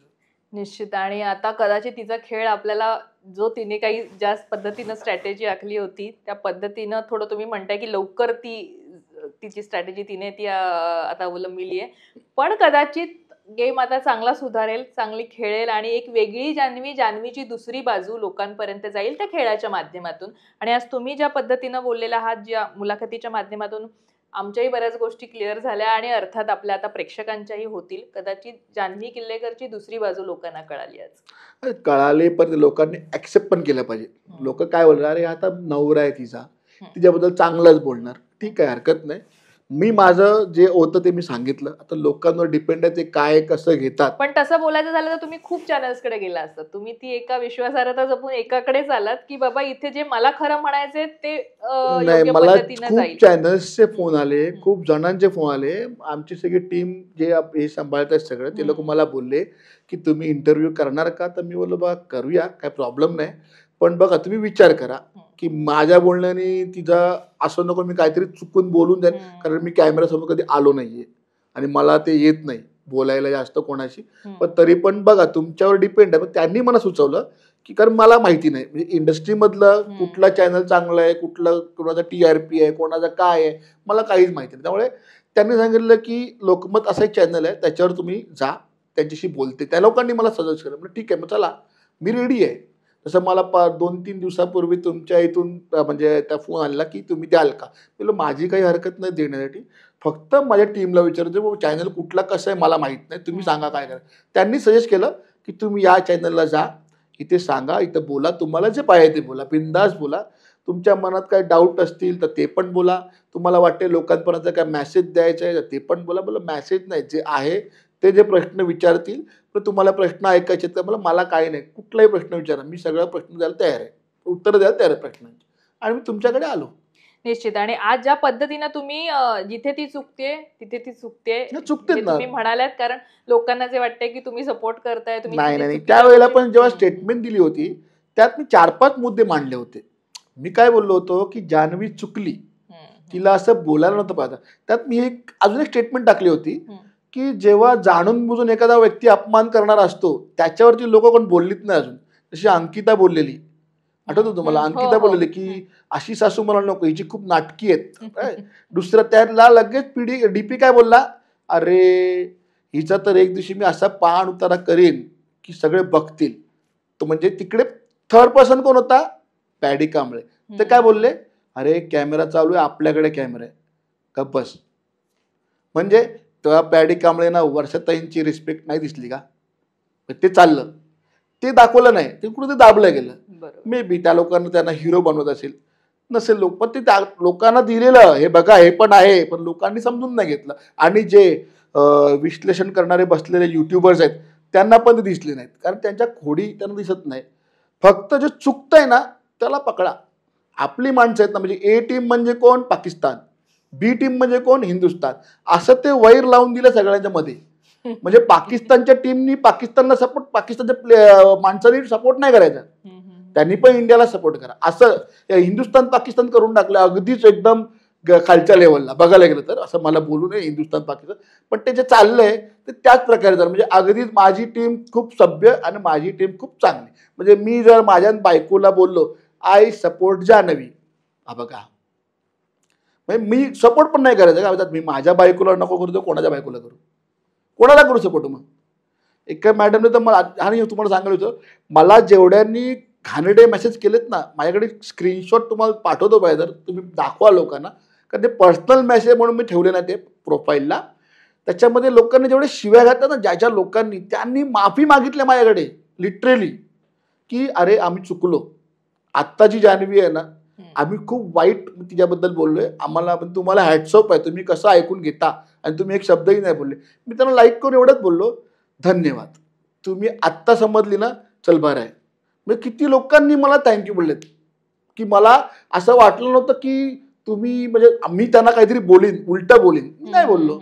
निश्चित. आणि आता कदाचित तिचा खेळ आपल्याला जो तिने काही ज्या पद्धतीनं स्ट्रॅटेजी आखली होती त्या पद्धतीनं थोडं तुम्ही म्हणताय की लवकर तिची स्ट्रॅटेजी तिने आता अवलंबिली आहे. पण कदाचित गेम आता चांगला सुधारेल, चांगली खेळेल आणि एक वेगळी जान्हवीची दुसरी बाजू लोकांपर्यंत जाईल त्या खेळाच्या माध्यमातून. आणि आज तुम्ही ज्या पद्धतीनं बोललेला आहात, ज्या मुलाखतीच्या माध्यमातून आमच्याही बऱ्याच गोष्टी क्लिअर झाल्या आणि अर्थात आपल्या आता प्रेक्षकांच्याही होतील. कदाचित जान्हवी किल्लेकरची दुसरी बाजू लोकांना कळाली आज. कळाले, पण लोकांनी ऍक्सेप्ट पण केलं पाहिजे. लोक काय बोलणार, अरे आता नवरा आहे तिचा, तिच्याबद्दल चांगलंच बोलणार, ठीक आहे, हरकत नाही. मी माझं जे होतं ते मी सांगितलं. आता लोकांवर डिपेंड आहे ते काय कसं घेतात. पण तसं बोलायचं झालं तर तुम्ही खूप चॅनल्सकडे गेला असतात. तुम्ही ती एका विश्वासार्हता जपून एकाकडेच आलात की बाबा इथे जे मला खरं म्हणायचे ते नाही, मला खूप चॅनल्सचे फोन आले, खूप जणांचे फोन आले. आमची सगळी टीम जे हे सांभाळतात सगळं ते लोक मला बोलले की तुम्ही इंटरव्ह्यू करणार का? तर मी बोललो बघा करूया, काय प्रॉब्लेम नाही. पण बघा तुम्ही विचार करा की माझ्या बोलण्याने तिचा असं नको मी काहीतरी चुकून बोलून जाईल, कारण मी कॅमेऱ्यासमोर कधी आलो नाहीये आणि मला ते येत नाही बोलायला जास्त कोणाशी. पण तरी पण बघा तुमच्यावर डिपेंड आहे. पण त्यांनी मला सुचवलं की कारण मला माहिती नाही म्हणजे इंडस्ट्रीमधलं कुठला चॅनल चांगला आहे, कुठलं कोणाचा TRP आहे, कोणाचा काय आहे, मला काहीच माहिती नाही. त्यामुळे त्यांनी सांगितलं की लोकमत असं एक चॅनल आहे, त्याच्यावर तुम्ही जा, त्यांच्याशी बोलते. त्या लोकांनी मला सजेस्ट केलं. म्हणजे ठीक आहे, मग चला मी रेडी आहे. तसं मला 2-3 दिवसापूर्वी तुमच्या इथून म्हणजे त्या फोन आलेला की तुम्ही द्याल का? म्हटलं माझी काही हरकत नाही देण्यासाठी, फक्त माझ्या टीमला विचारायचं चॅनल कुठला कसं आहे मला माहीत नाही, तुम्ही सांगा काय करा. त्यांनी सजेस्ट केलं की तुम्ही या चॅनलला जा, इथे सांगा, इथं बोला, तुम्हाला जे पाहिजे ते बोला, बिंदास बोला. तुमच्या मनात काही डाऊट असतील तर ते पण बोला. तुम्हाला वाटते लोकांपर्यंत काय मेसेज द्यायचा आहे तर ते पण बोला. बोला मेसेज नाही, जे आहे ते जे प्रश्न विचारतील, तर तुम्हाला प्रश्न ऐकायचे तर मला काही नाही, कुठलाही प्रश्न विचारा, मी सगळा प्रश्न द्यायला तयार आहे, उत्तर द्यायला तयार आहे प्रश्नांची, आणि मी तुमच्याकडे आलो. निश्चित. आणि आज ज्या पद्धतीनं तुम्ही जिथे ती चुकते तिथे ती चुकते चुकतेच ना. तुम्ही म्हणालात, कारण लोकांना जे वाटतंय की तुम्ही सपोर्ट करताय, तुम्ही नाही तिथे नाही चुकीच्या त्यावेळेला गोष्टी- पण जेव्हा स्टेटमेंट दिली होती त्यात मी 4-5 मुद्दे मांडले होते. मी काय बोललो होतो की जान्हवी चुकली, तिला असं बोलायला नव्हतं पाहिजे. त्यात मी एक अजून एक स्टेटमेंट टाकली होती की जेव्हा जाणून बुजून एखादा व्यक्ती अपमान करणार असतो त्याच्यावरती लोक कोण बोललीच नाही अजून. जशी अंकिता बोललेली, आठवतं तुम्हाला? अंकिता बोललेली की अशी सासू मला नको, हिची खूप नाटकी आहेत. दुसरं त्याला लगेच DP काय बोलला, अरे हिचा तर एक दिवशी मी असा पाण उतारा करेन की सगळे बघतील. तो म्हणजे तिकडे थर्ड पर्सन कोण होता? पॅडी कांबळे. ते काय बोलले, अरे कॅमेरा चालू आहे, आपल्याकडे कॅमेरा आहे, गप्प बस. म्हणजे तेव्हा पॅडी कांबळेना वर्षाताईंची रिस्पेक्ट नाही दिसली का? ते चाललं, ते दाखवलं नाही, ते कुठे दाबलं गेलं. मे बी त्या लोकांना त्यांना हिरो बनवत असेल, नसेल लोक, पण ते त्या लोकांना दिलेलं हे बघा हे पण आहे, पण लोकांनी समजून नाही घेतलं. आणि जे विश्लेषण करणारे बसलेले युट्यूबर्स आहेत त्यांना पण ते दिसले नाहीत, कारण त्यांच्या खोडी त्यांना दिसत नाही. फक्त जे चुकतंय ना त्याला पकडा. आपली माणसं आहेत ना, म्हणजे A टीम म्हणजे कोण? पाकिस्तान. B टीम म्हणजे कोण? हिंदुस्थान. असं ते वैर लावून दिलं सगळ्यांच्या मध्ये. म्हणजे पाकिस्तानच्या टीमनी पाकिस्तानला सपोर्ट, पाकिस्तानच्या माणसांनी सपोर्ट नाही करायचा, त्यांनी पण इंडियाला सपोर्ट करा, असं हिंदुस्थान पाकिस्तान करून टाकलं अगदीच एकदम खालच्या लेवलला. बघायला गेलं तर असं मला बोलू नये हिंदुस्थान पाकिस्तान, पण ते जे चाललंय ते त्याच प्रकारे झालं. म्हणजे अगदीच माझी टीम खूप सभ्य आणि माझी टीम खूप चांगली. म्हणजे मी जर माझ्या बायकोला बोललो आय सपोर्ट जान्हवी, हा बघा, म्हणजे मी सपोर्ट पण नाही करायचं का? मी माझ्या बायकोला नको करू तर कोणाच्या बायकोला करू? कोणाला करू सपोर्ट? मग एका मॅडमने तर मला, आणि तुम्हाला सांगायचं होतं, मला जेवढ्यांनी घाणेरडे मेसेज केलेत ना, माझ्याकडे स्क्रीनशॉट तुम्हाला पाठवतो पाहिजे, तर तुम्ही दाखवा लोकांना, कारण ते पर्सनल मेसेज म्हणून मी ठेवले नाही ते प्रोफाईलला. त्याच्यामध्ये लोकांनी जेवढे शिव्या घातल्या ना, ज्या लोकांनी, त्यांनी माफी मागितली माझ्याकडे लिटरली, की अरे आम्ही चुकलो. आत्ताची जान्हवी आहे ना, आम्ही खूप वाईट तिच्याबद्दल बोललोय, आम्हाला पण तुम्हाला हॅट्स ऑफ आहे, तुम्ही कसं ऐकून घेता, आणि तुम्ही एक शब्दही नाही बोलले. मी त्यांना लाईक करून एवढंच बोललो, धन्यवाद, तुम्ही आत्ता समजली ना, चल बरं आहे. म्हणजे किती लोकांनी मला थँक्यू बोललेत, की मला असं वाटलं नव्हतं की तुम्ही, म्हणजे मी त्यांना काहीतरी बोलीन, उलटं बोलीन. नाही बोललो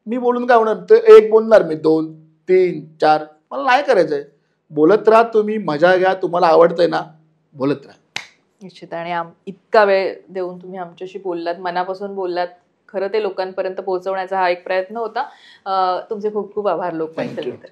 मी. बोलून काय होणार? तर एक बोलणार मी, 2, 3, 4, मला नाही करायचंय. बोलत राहा तुम्ही, मजा घ्या, तुम्हाला आवडतंय ना, बोलत राहा. निश्चित. आणि इतका वेळ देऊन तुम्ही आमच्याशी बोललात, मनापासून बोललात, खरं ते लोकांपर्यंत पोहोचवण्याचा हा एक प्रयत्न होता. तुमचे खूप खूप आभार लोकमत.